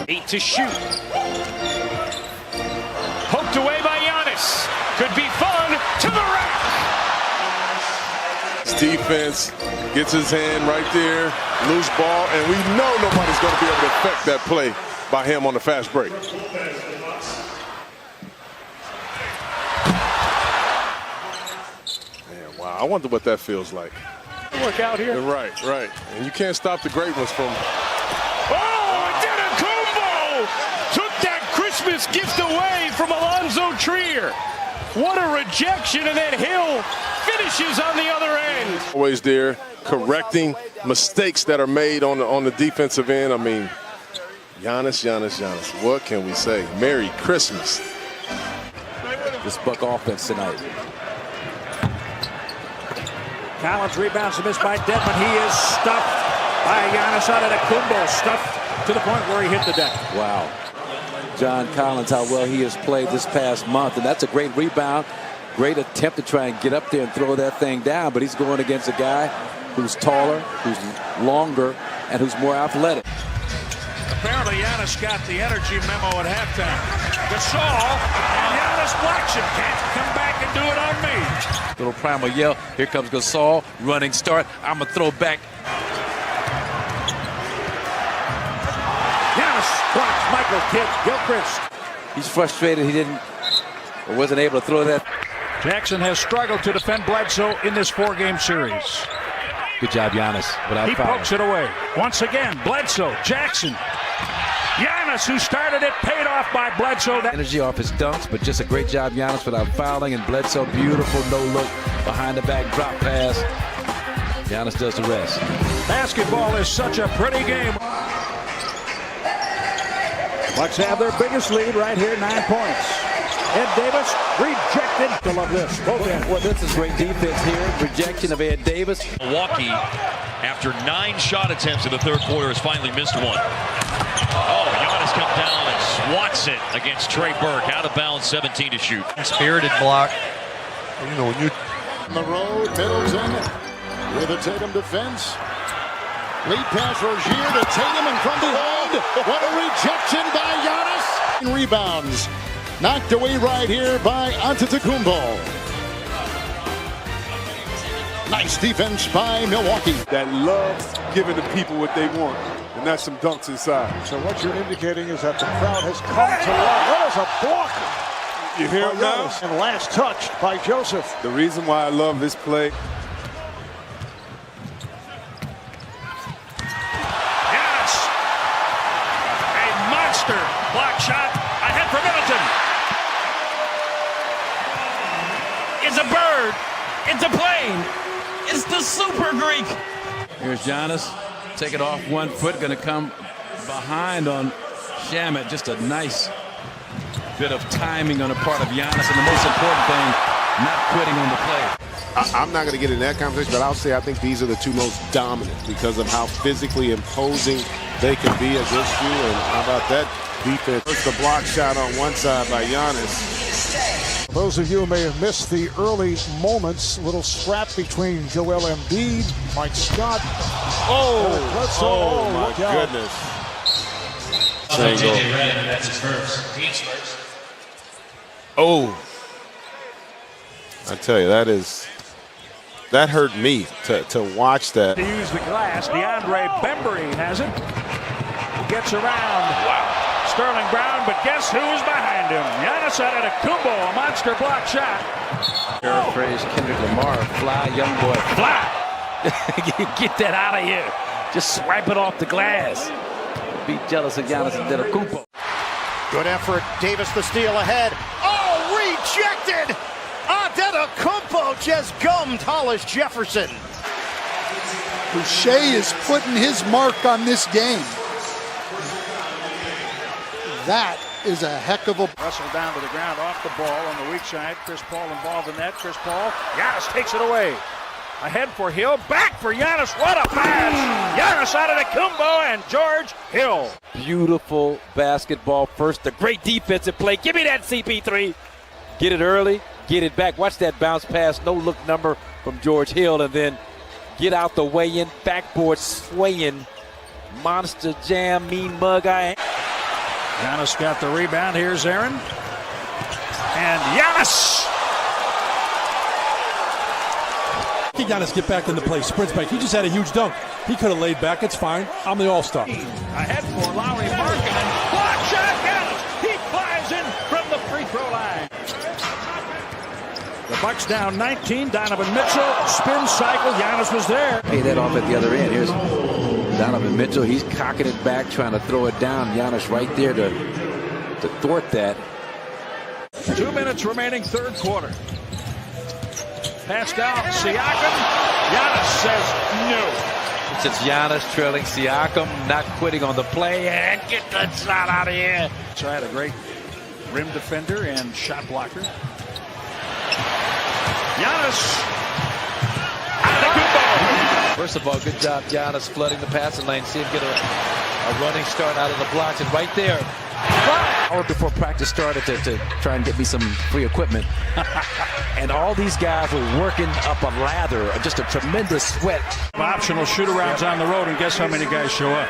8 to shoot. Poked away by Giannis. Could be fun to the rack. Defense gets his hand right there, loose ball, and we know nobody's going to be able to affect that play by him on the fast break. Man, wow, I wonder what that feels like. Look out here. Right, right. And you can't stop the greatness from... Oh, Antetokounmpo took that Christmas gift away from Alonzo Trier. What a rejection, and then Hill finishes on the other end. Always there, correcting mistakes that are made on the defensive end. I mean, Giannis. What can we say? Merry Christmas. This Buck offense tonight. Collins rebounds and missed by Dedmon. He is stuffed by Giannis Antetokounmpo. Stuffed to the point where he hit the deck. Wow. John Collins, how well he has played this past month. And that's a great rebound. Great attempt to try and get up there and throw that thing down. But he's going against a guy who's taller, who's longer, and who's more athletic. Apparently Giannis got the energy memo at halftime. Gasol, and Giannis blocks him. Can't come back and do it on me. Little primal yell. Here comes Gasol. Running start. I'm going to throw back. Giannis blocks Michael Gilchrist. He's frustrated he didn't or wasn't able to throw that. Jackson has struggled to defend Bledsoe in this 4-game series. Good job, Giannis. He pokes it away. Once again, Bledsoe, Jackson. Giannis, who started it, paid off by Bledsoe. Energy off his dunks, but just a great job, Giannis, without fouling. And Bledsoe, beautiful no-look behind the back drop pass. Giannis does the rest. Basketball is such a pretty game. Bucks have their biggest lead right here, 9 points. Ed Davis rejected. I love this. Both ends. Well, this is great defense here. Rejection of Ed Davis. Milwaukee, after 9 shot attempts in the third quarter, has finally missed one. Oh, Giannis comes down and swats it against Trey Burke. Out of bounds, 17 to shoot. Spirited block. You know, when you on the road, Middleton with a Tatum defense. Lead pass Rozier to Tatum and from behind. What a rejection by Giannis. Rebounds. Knocked away right here by Antetokounmpo. Nice defense by Milwaukee. That loves giving the people what they want, and that's some dunks inside. So what you're indicating is that the crowd has come to life. That is a block. You hear him now? And last touched by Joseph. The reason why I love this play. Giannis. A monster block shot ahead for Middleton. It's a bird. It's a plane. It's the Super Greek. Here's Giannis. Take it off 1 foot. Going to come behind on Shamet. Just a nice bit of timing on the part of Giannis. And the most important thing, not quitting on the play. I'm not going to get in that conversation, but I'll say I think these are the two most dominant because of how physically imposing they can be against you. And how about that defense? First, the block shot on one side by Giannis. Those of you who may have missed the early moments, little scrap between Joel Embiid, Mike Scott. Oh my goodness. That's his first. Team's first. Oh, I tell you, that hurt me to watch that. To use the glass, DeAndre Bembry has it. He gets around. Wow. Sterling Brown, but guess who's behind him? Giannis Antetokounmpo, a monster block shot. Paraphrase Kendrick Lamar, fly, young boy, fly. Get that out of here. Just swipe it off the glass. Be jealous of Giannis Antetokounmpo. Good effort. Davis the steal ahead. Oh, rejected. Antetokounmpo just gummed Hollis Jefferson. Boucher is putting his mark on this game. That is a heck of a... Russell down to the ground off the ball on the weak side. Chris Paul involved in that. Chris Paul. Giannis takes it away. Ahead for Hill. Back for Giannis. What a pass. Giannis Antetokounmpo and George Hill. Beautiful basketball first. The great defensive play. Give me that CP3. Get it early. Get it back. Watch that bounce pass. No look number from George Hill. And then get out the way in. Backboard swaying. Monster jam. Mean mug eye. Giannis got the rebound. Here's Aaron. And Giannis. Giannis get back into play. Sprints back. He just had a huge dunk. He could have laid back. It's fine. I'm the all-star. Ahead for Lowry Markkanen. Block shot. Giannis. He flies in from the free throw line. The Bucks down 19. Donovan Mitchell. Spin cycle. Giannis was there. Pay that off at the other end. Here's Donovan Mitchell, he's cocking it back, trying to throw it down. Giannis right there to thwart that. 2 minutes remaining, third quarter. Pass down, Siakam. Giannis says no. It's Giannis trailing Siakam, not quitting on the play, and get that shot out of here. Tried a great rim defender and shot blocker. Giannis. First of all, good job, Giannis, flooding the passing lane. See him get a running start out of the blocks, and right there. Hour before practice started to try and get me some free equipment. And all these guys were working up a lather, just a tremendous sweat. Optional shoot-arounds on the road, and guess how many guys show up?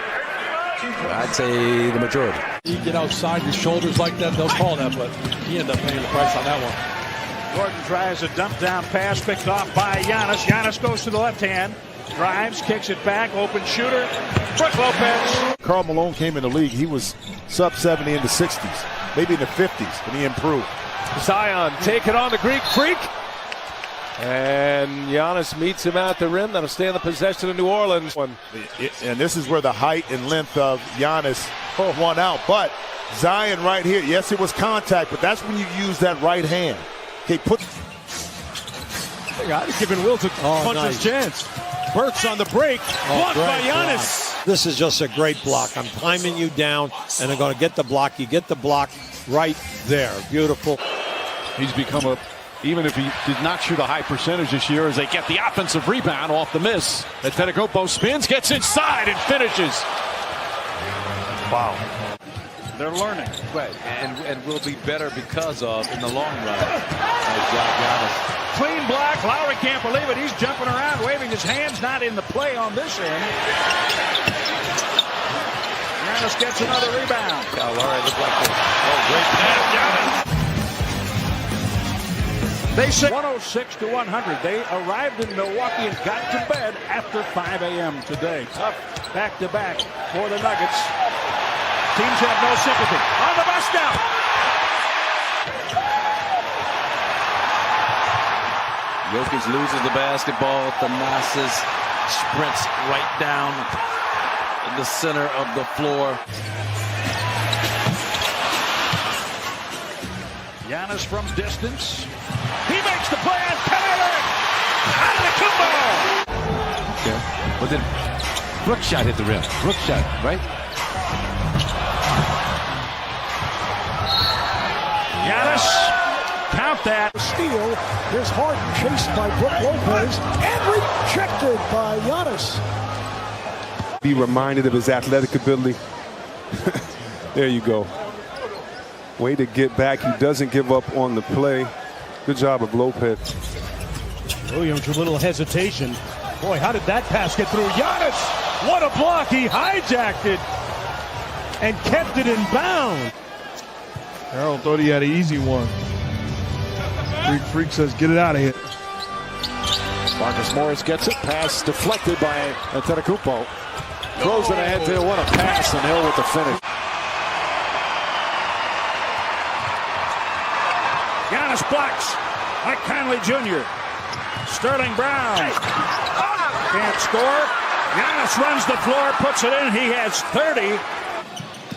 I'd say the majority. You get outside your shoulders like that, they'll call that, but he ended up paying the price on that one. Gordon tries a dump-down pass, picked off by Giannis. Giannis goes to the left hand, drives, kicks it back, open shooter, Brook Lopez. Karl Malone came in the league. He was sub-70 in the 60s, maybe in the 50s, and he improved. Zion taking on the Greek Freak. And Giannis meets him at the rim. That'll stay in the possession of New Orleans. And this is where the height and length of Giannis won out. But Zion right here, yes, it was contact, but that's when you use that right hand. Okay, giving Wilt a puncher's chance. Burks on the break. Blocked by Giannis. This is just a great block. I'm timing you down, and I'm going to get the block. You get the block right there. Beautiful. He's become even if he did not shoot a high percentage this year, as they get the offensive rebound off the miss. Antetokounmpo spins, gets inside, and finishes. Wow. They're learning. Right, and will be better because of in the long run. Nice job, Giannis. Clean block. Lowry can't believe it. He's jumping around, waving his hands, not in the play on this end. Giannis gets another rebound. Lowry looked like great pass. Giannis. They said 106-100. They arrived in Milwaukee and got to bed after 5 a.m. today. Tough back-to-back for the Nuggets. Teams have no sympathy. On the bus now. Jokic loses the basketball. Thanasis sprints right down in the center of the floor. Giannis from distance. He makes the play on Pelé. Antetokounmpo. Okay. But then Brook shot hit the rim. Brook shot, right? Giannis, count that. Steal. There's Harden chased by Brook Lopez and rejected by Giannis. Be reminded of his athletic ability. There you go. Way to get back. He doesn't give up on the play. Good job of Lopez. Williams with a little hesitation. Boy, how did that pass get through? Giannis, what a block. He hijacked it and kept it in bounds. Harold thought he had an easy one. Freak says, get it out of here. Marcus Morris gets it. Pass deflected by Antetokounmpo. Throws it ahead to what a pass, and Hill with the finish. Giannis blocks. Mike Conley Jr. Sterling Brown. Can't score. Giannis runs the floor, puts it in. He has 30.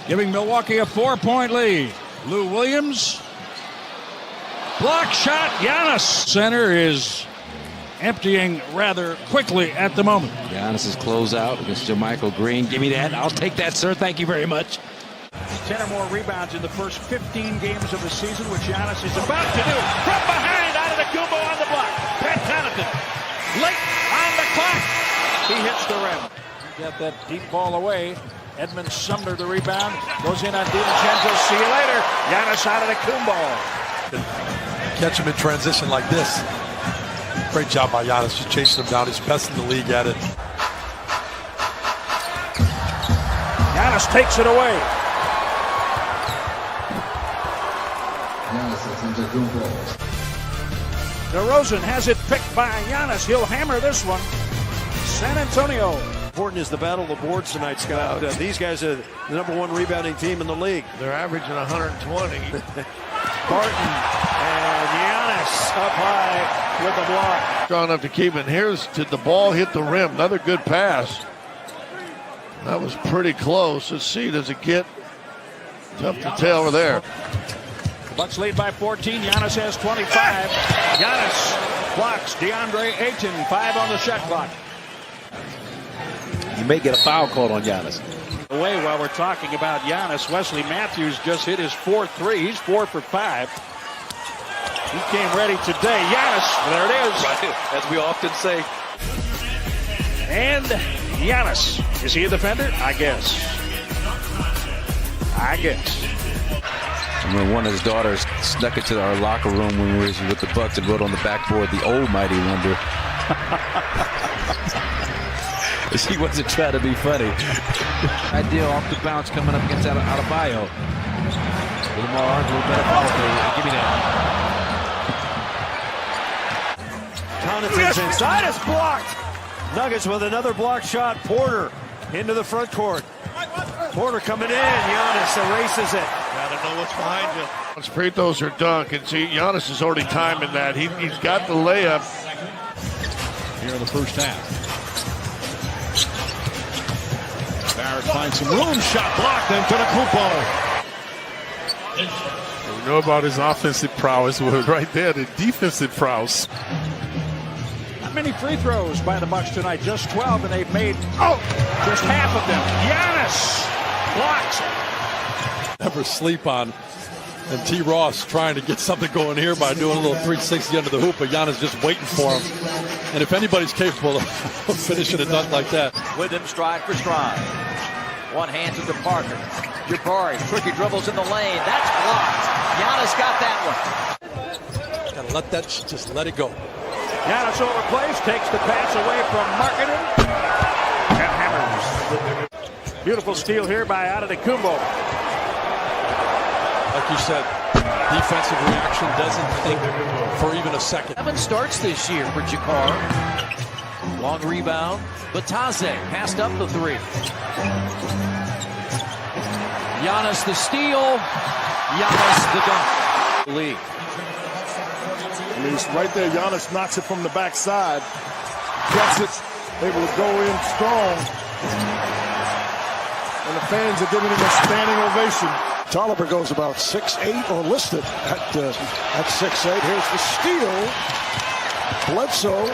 Giving Milwaukee a 4-point lead. Lou Williams. Block shot. Giannis. Center is emptying rather quickly at the moment. Giannis's closeout against JaMychal Green. Give me that. I'll take that, sir. Thank you very much. 10 or more rebounds in the first 15 games of the season, which Giannis is about to do. From behind, Antetokounmpo on the block. Pat Connaughton, late on the clock. He hits the rim. Got that deep ball away. Edmund Sumner the rebound. Goes in on DiVincenzo. See you later. Giannis Antetokounmpo. Catch him in transition like this. Great job by Giannis. Just chasing him down. He's best in the league at it. Giannis takes it away. DeRozan has it picked by Giannis. He'll hammer this one. San Antonio. Important is the battle of the boards tonight, Scott. These guys are the #1 rebounding team in the league. They're averaging 120. Barton and Giannis up high with the block. Strong enough to keep it. Here's did the ball hit the rim. Another good pass. That was pretty close. Let's see, does it get tough to tell over there. Bucks lead by 14. Giannis has 25. Giannis blocks DeAndre Ayton. 5 on the shot clock. You may get a foul called on Giannis. Away while we're talking about Giannis, Wesley Matthews just hit his 4th 3. He's 4 for 5. He came ready today. Giannis, there it is. Right, as we often say. And Giannis. Is he a defender? I guess. I remember one of his daughters snuck into our locker room when we were with the Bucks and wrote on the backboard, "The old mighty wonder." She wasn't trying to be funny. Ideal off the bounce coming up against Adebayo. Lamar, a little better ball. Give me that. Connaughton's inside, it's blocked. Nuggets with another block shot. Porter into the front court. Porter coming in. Giannis erases it. Gotta know what's behind you. Free throws or dunk, and see, Giannis is already timing that. He's got the layup. Here in the first half. Barrett finds some room. Shot blocked. Antetokounmpo. We know about his offensive prowess. Well, right there, the defensive prowess. Not many free throws by the Bucks tonight. Just 12, and they've made just half of them. Giannis blocked. Never sleep on. And T. Ross trying to get something going here by doing a little 360 under the hoop, but Giannis just waiting for him. And if anybody's capable of finishing a dunk like that. With him stride for stride. One hand to Parker. Jabari, tricky dribbles in the lane. That's blocked. Giannis got that one. Gotta let that, just let it go. Giannis overplays, takes the pass away from Marketing. And hammers. Beautiful steal here by Antetokounmpo. Like you said, defensive reaction, doesn't think for even a second. 7 starts this year for Jakar. Long rebound. Batase passed up the 3. Giannis the steal. Giannis the dunk. League. I mean, it's right there. Giannis knocks it from the backside. Gets it. Able to go in strong. And the fans are giving him a standing ovation. Tolliver goes about 6'8", or listed at 6'8". Here's the steal. Bledsoe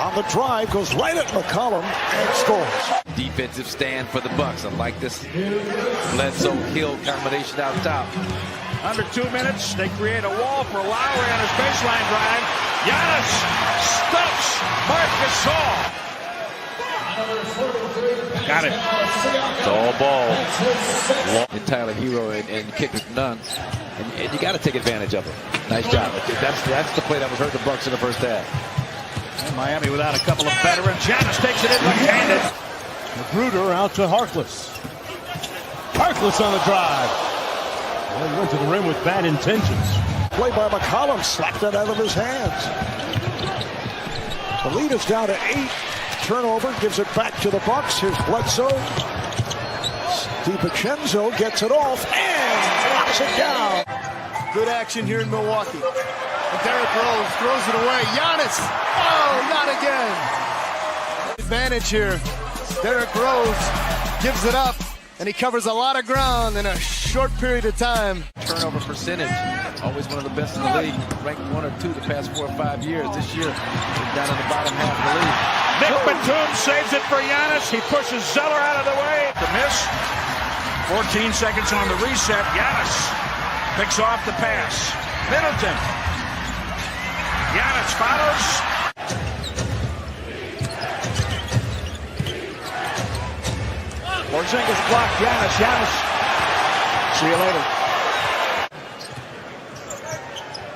on the drive goes right at McCollum and scores. Defensive stand for the Bucks. I like this Bledsoe Hill combination out top. Under 2 minutes, they create a wall for Lowry on his baseline drive. Giannis stuffs Marcus Gasol. Got it. It's all ball. And Tyler Hero and kick with none. And you got to take advantage of it. Nice job. That's the play that was hurt the Bucks in the first half. And Miami without a couple of veterans. Giannis takes it in left-handed. Magruder out to Harkless. Harkless on the drive. Well, he went to the rim with bad intentions. Play by McCollum, slapped that out of his hands. The lead is down to 8. Turnover, gives it back to the Bucks. Here's Bledsoe. DiVincenzo gets it off and knocks it down. Good action here in Milwaukee. And Derrick Rose throws it away. Giannis! Oh, not again. Advantage here. Derrick Rose gives it up, and he covers a lot of ground in a short period of time. Turnover percentage, always one of the best in the league. Ranked 1 or 2 the past 4 or 5 years. This year, they're down in the bottom half of the league. Nick Batum saves it for Giannis. He pushes Zeller out of the way. The miss. 14 seconds on the reset. Giannis picks off the pass. Middleton. Giannis follows. Porzingis blocked Giannis. Giannis. See you later.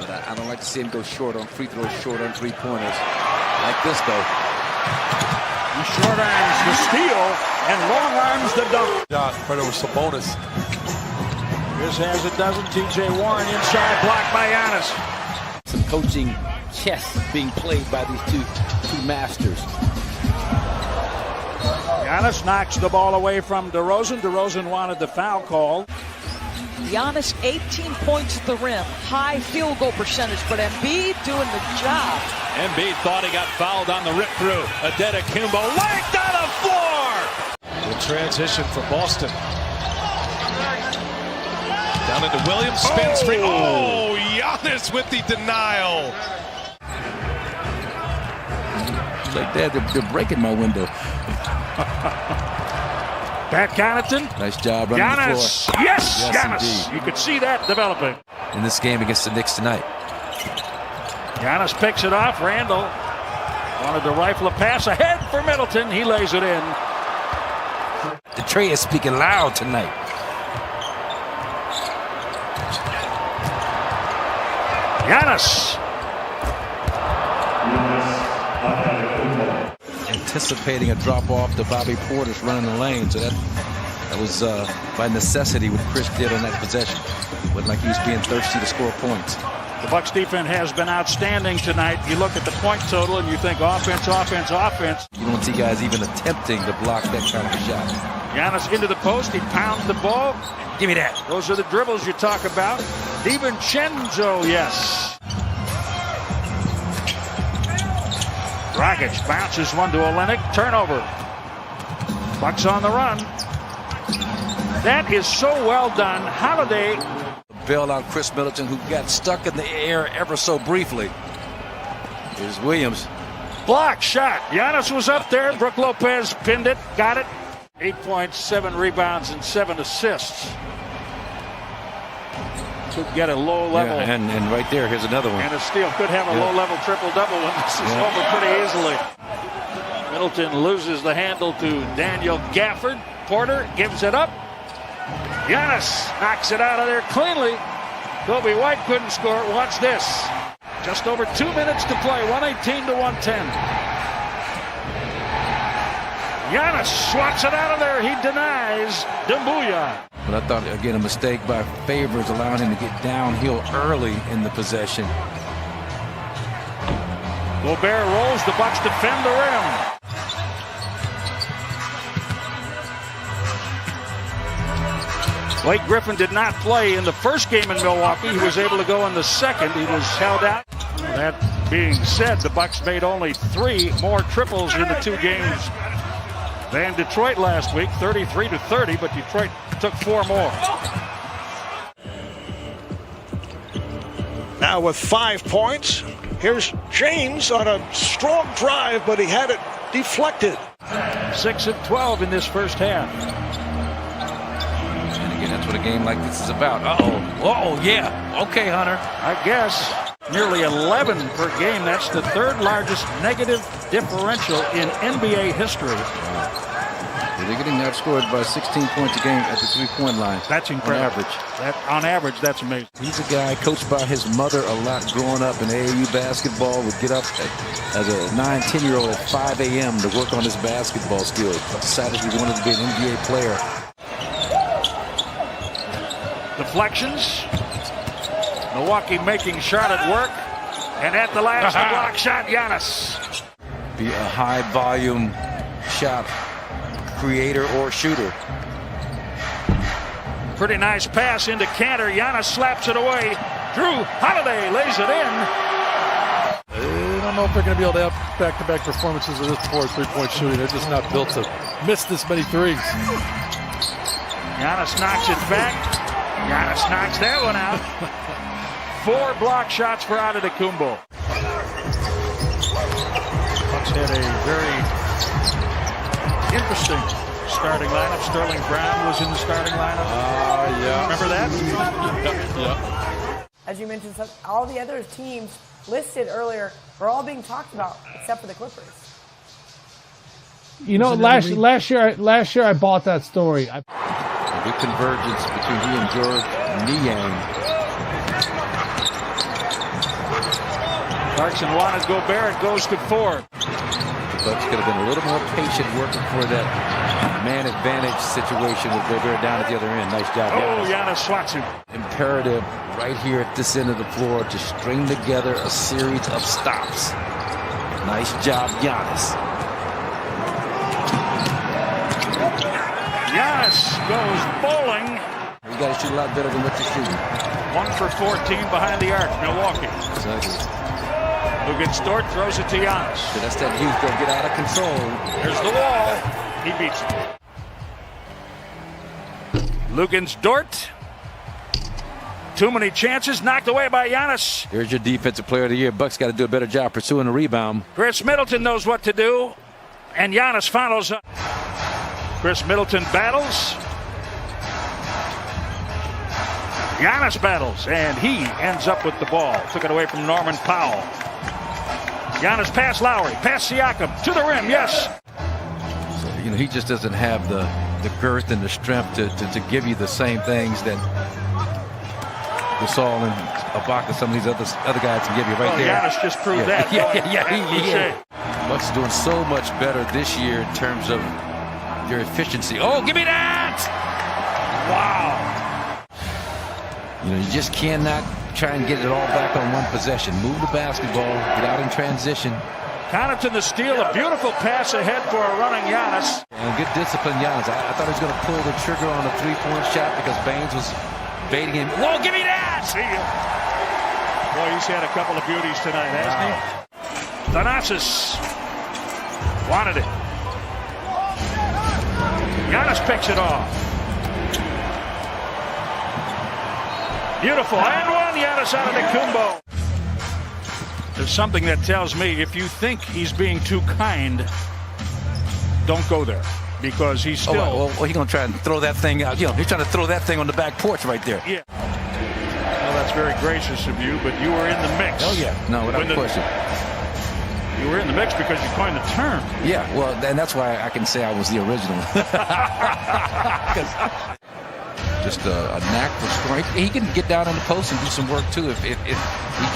But I don't like to see him go short on free throws, short on 3-pointers. Like this, though. He short arms the steal and long arms the dunk. Right over Sabonis. This has a dozen. T.J. Warren inside, blocked by Giannis. Some coaching chess being played by these two masters. Giannis knocks the ball away from DeRozan. DeRozan wanted the foul call. Giannis 18 points at the rim, high field goal percentage, but Embiid doing the job. Embiid thought he got fouled on the rip through. Antetokounmpo laid down the floor. Good transition for Boston. Down into Williams, spins free. Oh, Giannis with the denial. Like that, they're breaking my window. Pat Connaughton. Nice job running the Giannis. floor. Yes, Giannis. Indeed. You could see that developing. In this game against the Knicks tonight. Giannis picks it off. Randall wanted to rifle a pass ahead for Middleton. He lays it in. The tray is speaking loud tonight. Giannis. Anticipating a drop off to Bobby Portis running the lane. So that was by necessity what Chris did on that possession. Wasn't like he was being thirsty to score points. The Bucks defense has been outstanding tonight. You look at the point total and you think offense, offense, offense. You don't see guys even attempting to block that kind of a shot. Giannis into the post. He pounds the ball. Give me that. Those are the dribbles you talk about. DiVincenzo, yes. Dragic bounces one to Olynyk. Turnover. Bucks on the run. That is so well done. Holiday. Bail out Chris Middleton, who got stuck in the air ever so briefly. Here's Williams. Block shot. Giannis was up there. Brook Lopez pinned it. Got it. 8 points, 7 rebounds, and 7 assists. Could get a low level. Yeah, and right there, here's another one. And a steal. Could have a low-level triple-double when this is over pretty easily. Middleton loses the handle to Daniel Gafford. Porter gives it up. Giannis knocks it out of there cleanly. Kobe White couldn't score. Watch this. Just over 2 minutes to play. 118 to 110. Giannis swats it out of there. He denies Doumbouya. But I thought, again, a mistake by Favors allowing him to get downhill early in the possession. Gobert rolls. The Bucks defend the rim. Blake Griffin did not play in the first game in Milwaukee. He was able to go in the second. He was held out. That being said, the Bucks made only 3 more triples in the 2 games than Detroit last week, 33-30, but Detroit took 4 more. Now with 5 points, here's James on a strong drive, but he had it deflected. 6 of 12 in this first half. And again, that's what a game like this is about. Uh-oh, yeah. Okay, Hunter. I guess nearly 11 per game. That's the 3rd largest negative differential in NBA history. They're getting outscored by 16 points a game at the 3-point line. That's incredible. On average, that's amazing. He's a guy coached by his mother a lot growing up in AAU basketball. Would get up as a 9, 10-year-old at 5 a.m. to work on his basketball skills. Decided he wanted to be an NBA player. Deflections. Milwaukee making Charlotte work. And at the last block shot, Giannis. Be a high-volume shot creator or shooter. Pretty nice pass into Cantor. Giannis slaps it away. Drew Holiday lays it in. I don't know if they're going to be able to have back-to-back performances of this poor 3-point shooting. They're just not built to miss this many threes. Giannis knocks it back. Giannis knocks that one out. 4 block shots for Antetokounmpo. Bucks had a very interesting starting lineup. Sterling Brown was in the starting lineup. Yeah. Remember that? Yeah. As you mentioned, all the other teams listed earlier are all being talked about, except for the Clippers. You know, last year I bought that story. A big convergence between he and George Niang. Clarkson wanted Gobert. It goes to 4. The Bucks could have been a little more patient working for that man advantage situation with Gobert down at the other end. Nice job, Giannis. Giannis swats him. Imperative right here at this end of the floor to string together a series of stops. Nice job, Giannis. Giannis goes bowling. You got to shoot a lot better than what you're shooting. 1 for 14 behind the arc, Milwaukee. Exactly. Lugens Dort throws it to Giannis. So that's that youth going to get out of control. There's the wall. He beats it. Lugens Dort. Too many chances, knocked away by Giannis. Here's your defensive player of the year. Bucks got to do a better job pursuing the rebound. Chris Middleton knows what to do, and Giannis follows up. Chris Middleton battles. Giannis battles, and he ends up with the ball. Took it away from Norman Powell. Giannis pass Lowry, pass Siakam to the rim, yes. So, he just doesn't have the girth and the strength to give you the same things that Gasol and Ibaka, some of these other guys can give you right there. Giannis just proved that. Bucks doing so much better this year in terms of their efficiency. Oh, give me that! Wow. You just cannot try and get it all back on one possession. Move the basketball, get out in transition. Connaughton the steal, a beautiful pass ahead for a running Giannis. And good discipline, Giannis. I thought he was going to pull the trigger on a three-point shot because Baines was baiting him. Whoa, give me that! See ya. Boy, he's had a couple of beauties tonight, hasn't he? Thanasis wanted it. Giannis picks it off. Beautiful. And one, Giannis Antetokounmpo. There's something that tells me if you think he's being too kind, don't go there. Because he's still... he's going to try and throw that thing out. He's trying to throw that thing on the back porch right there. Yeah. Well, that's very gracious of you, but you were in the mix. Oh, yeah. No, without question. You were in the mix because you coined the term. Yeah, well, and that's why I can say I was the original. Just a knack for scoring. He can get down on the post and do some work, too, if he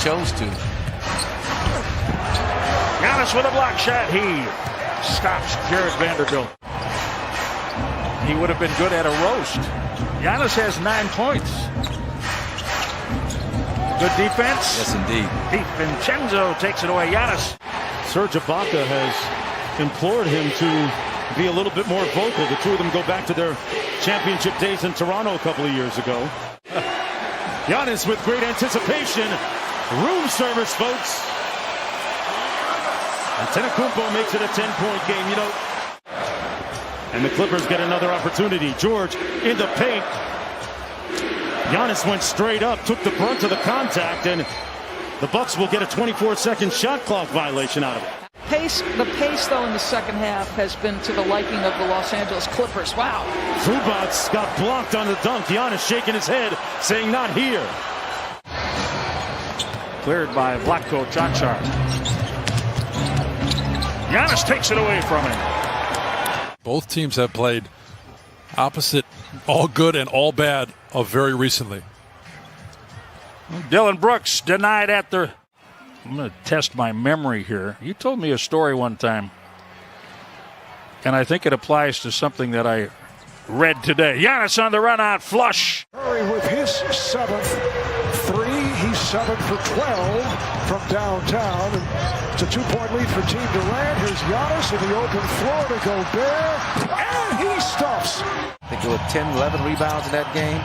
chose to. Giannis with a block shot. He stops Jared Vanderbilt. He would have been good at a roast. Giannis has 9 points. Good defense. Yes, indeed. DiVincenzo takes it away. Giannis. Serge Ibaka has implored him to be a little bit more vocal. The two of them go back to their championship days in Toronto a couple of years ago. Giannis with great anticipation. Room service, folks. Antetokounmpo makes it a 10-point game. And the Clippers get another opportunity. George in the paint. Giannis went straight up, took the brunt of the contact, and the Bucks will get a 24-second shot clock violation out of it. The pace, though, in the second half has been to the liking of the Los Angeles Clippers. Wow. Zubats got blocked on the dunk. Giannis shaking his head, saying not here. Cleared by Vlatko Čančar. Giannis takes it away from him. Both teams have played opposite all good and all bad of very recently. Dylan Brooks denied at the... I'm going to test my memory here. You told me a story one time, and I think it applies to something that I read today. Giannis on the run-out flush. Murray with his 7th three. He's 7 for 12 from downtown. And it's a 2-point lead for Team Durant. Here's Giannis in the open floor to Gobert, and he stuffs. They go with 10, 11 rebounds in that game.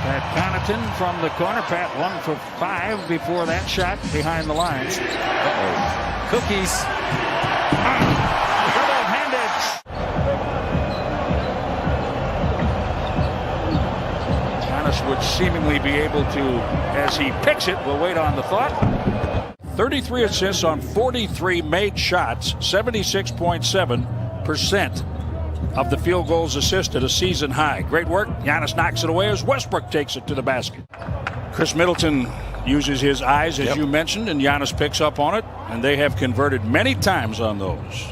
Pat Connaughton from the corner. Pat 1 for 5 before that shot behind the lines. Cookies. Double-handed. Giannis would seemingly be able to, as he picks it, we'll wait on the thought. 33 assists on 43 made shots, 76.7% of the field goals assisted, a season high. Great work. Giannis knocks it away as Westbrook takes it to the basket. Chris Middleton uses his eyes, as you mentioned, and Giannis picks up on it, and they have converted many times on those.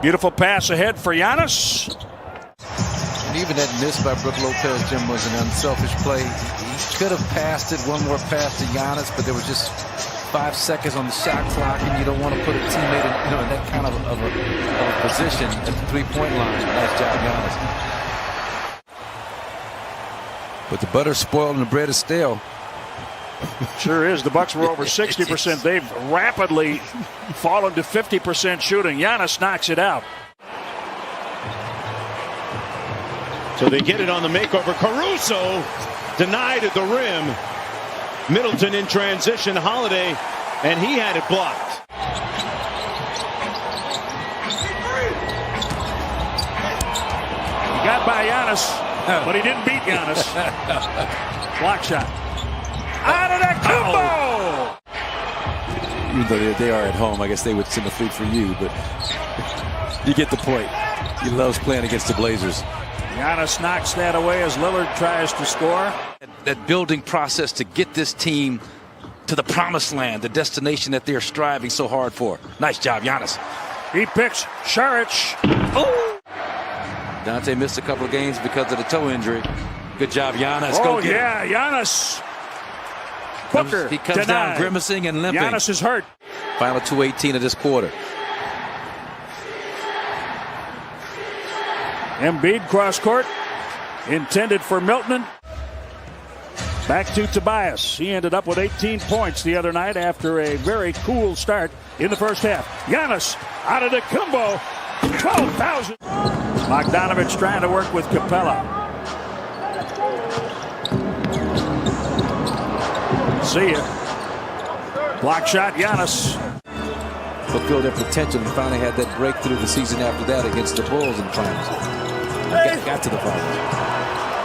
Beautiful pass ahead for Giannis. And even that miss by Brook Lopez, Jim, was an unselfish play. He could have passed it, one more pass to Giannis, but there was just 5 seconds on the shot clock, and you don't want to put a teammate in, in that kind of a position at the three-point line. Nice job, Giannis. But the butter's spoiled and the bread is stale. Sure is. The Bucks were over 60%. They've rapidly fallen to 50% shooting. Giannis knocks it out. So they get it on the makeover. Caruso denied at the rim. Middleton in transition. Holiday, and he had it blocked. He got by Giannis, but he didn't beat Giannis. Block shot. Antetokounmpo! Even though they are at home, I guess they would send a fleet for you, but you get the point. He loves playing against the Blazers. Giannis knocks that away as Lillard tries to score. That building process to get this team to the promised land, the destination that they're striving so hard for. Nice job, Giannis. He picks Saric. Oh! Dante missed a couple of games because of the toe injury. Good job, Giannis. Oh, Go get yeah, it. Giannis. Booker He comes denied. down grimacing and limping. Giannis is hurt. Final 2:18 of this quarter. Embiid cross court. Intended for Milton. Back to Tobias. He ended up with 18 points the other night after a very cool start in the first half. Giannis out of the Antetokounmpo. 12,000. Bogdanovich trying to work with Capella. See ya. Block shot, Giannis. Fulfilled their potential and finally had that breakthrough the season after that against the Bulls in the finals. Got to the finals.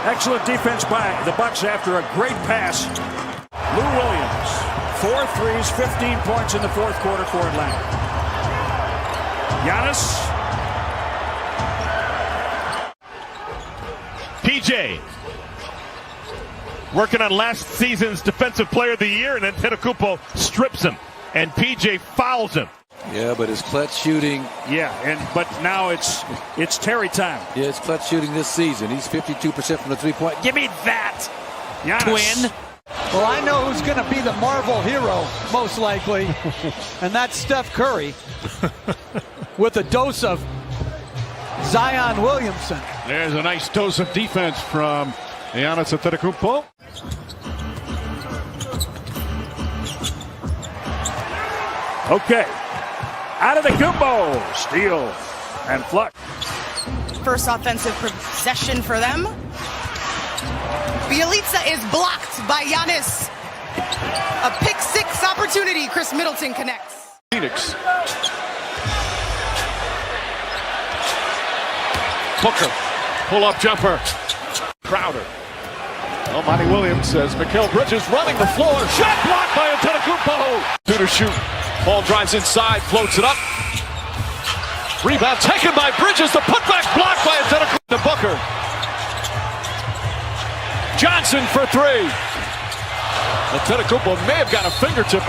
Excellent defense by the Bucks after a great pass. Lou Williams, 4 threes, 15 points in the fourth quarter for Atlanta. Giannis. PJ working on last season's Defensive Player of the Year, and then Antetokounmpo strips him, and PJ fouls him. Yeah, but his clutch shooting. Yeah, but now it's Terry time. Yeah, it's clutch shooting this season. He's 52% from the three-point. Give me that, Giannis. twin. Well, I know who's going to be the Marvel hero, most likely, and that's Steph Curry, with a dose of Zion Williamson. There's a nice dose of defense from Giannis Antetokounmpo. Okay. Out of the Antetokounmpo. Steal and Fluck. First offensive possession for them. Bielitsa is blocked by Giannis. A pick six opportunity. Chris Middleton connects. Phoenix. Booker. Pull-up jumper. Crowder. Well, Monty Williams says Mikal Bridges running the floor. Shot blocked by Antetokounmpo. Two to shoot. Ball drives inside, floats it up. Rebound taken by Bridges. The putback blocked by Antetokounmpo. To Booker. Johnson for three. Antetokounmpo may have got a fingertip.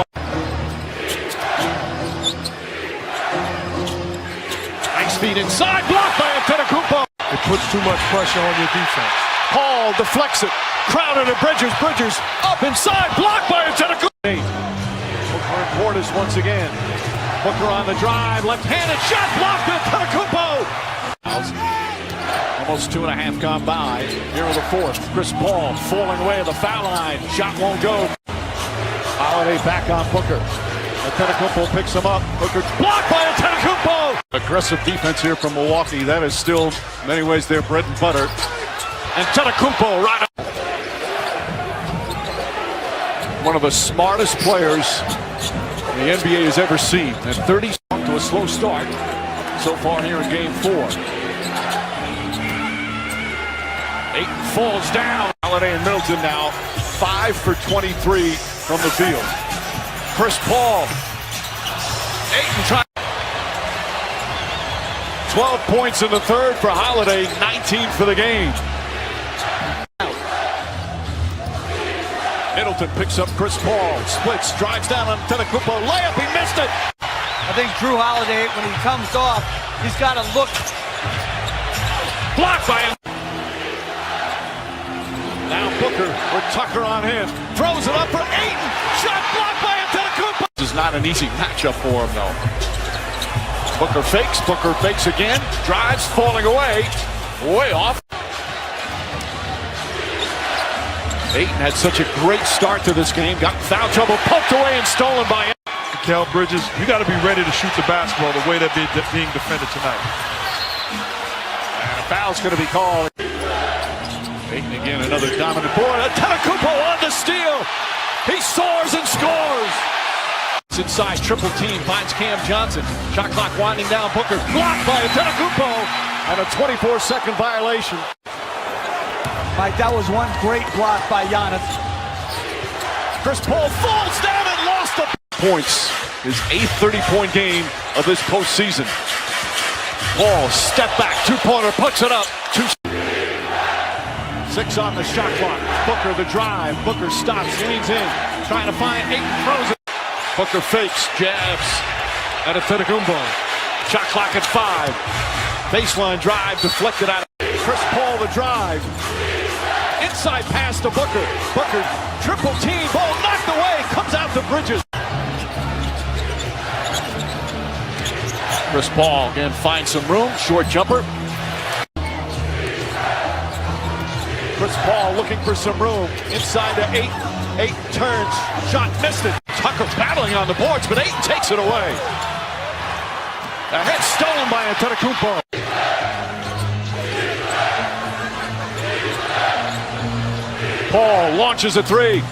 Nice feed inside, blocked by Antetokounmpo. It puts too much pressure on your defense. Paul deflects it. Crowder to Bridges. Bridges up inside, blocked by Antetokounmpo. Booker and Portis once again. Booker on the drive, left-handed shot blocked by Antetokounmpo. Almost 2.5 gone by. Here in the fourth. Chris Paul falling away at the foul line. Shot won't go. Holiday back on Booker. Antetokounmpo picks him up. Booker blocked by Antetokounmpo. Aggressive defense here from Milwaukee. That is still, in many ways, their bread and butter. Antetokounmpo right up. One of the smartest players the NBA has ever seen. And 30 to a slow start so far here in game 4. Ayton falls down. Holiday and Middleton now 5 for 23 from the field. Chris Paul. Ayton trying. 12 points in the third for Holiday, 19 for the game. Middleton picks up Chris Paul, splits, drives down on Antetokounmpo, layup, he missed it. I think Drew Holiday, when he comes off, he's got to look. Blocked by him. Now Booker with Tucker on him, throws it up for Ayton. Shot blocked by Antetokounmpo. This is not an easy matchup for him though. Booker fakes again, drives, falling away, way off. Ayton had such a great start to this game, got in foul trouble, poked away and stolen by him. Mikal Bridges, you got to be ready to shoot the basketball the way they're being defended tonight. And a foul's going to be called. Ayton again, another dominant board. Antetokounmpo on the steal. He soars and scores. It's inside, triple team, finds Cam Johnson. Shot clock winding down, Booker blocked by Antetokounmpo. And a 24-second violation. Mike, that was one great block by Giannis. Chris Paul falls down and lost the points. his 8th 30-point game of this postseason. Paul, step back, two-pointer, puts it up. 6 on the shot clock. Booker the drive. Booker stops, leans in, trying to find Ayton, throws it. Booker fakes, jabs at Antetokounmpo. Shot clock at 5. Baseline drive deflected out. Chris Paul the drive. Inside pass to Booker. Booker triple team, ball knocked away, comes out to Bridges. Chris Paul again finds some room, short jumper. Chris Paul looking for some room, inside to Ayton. Ayton turns, shot missed it. Tucker battling on the boards, but Ayton takes it away. A head stolen by Antetokounmpo. Paul launches a 3.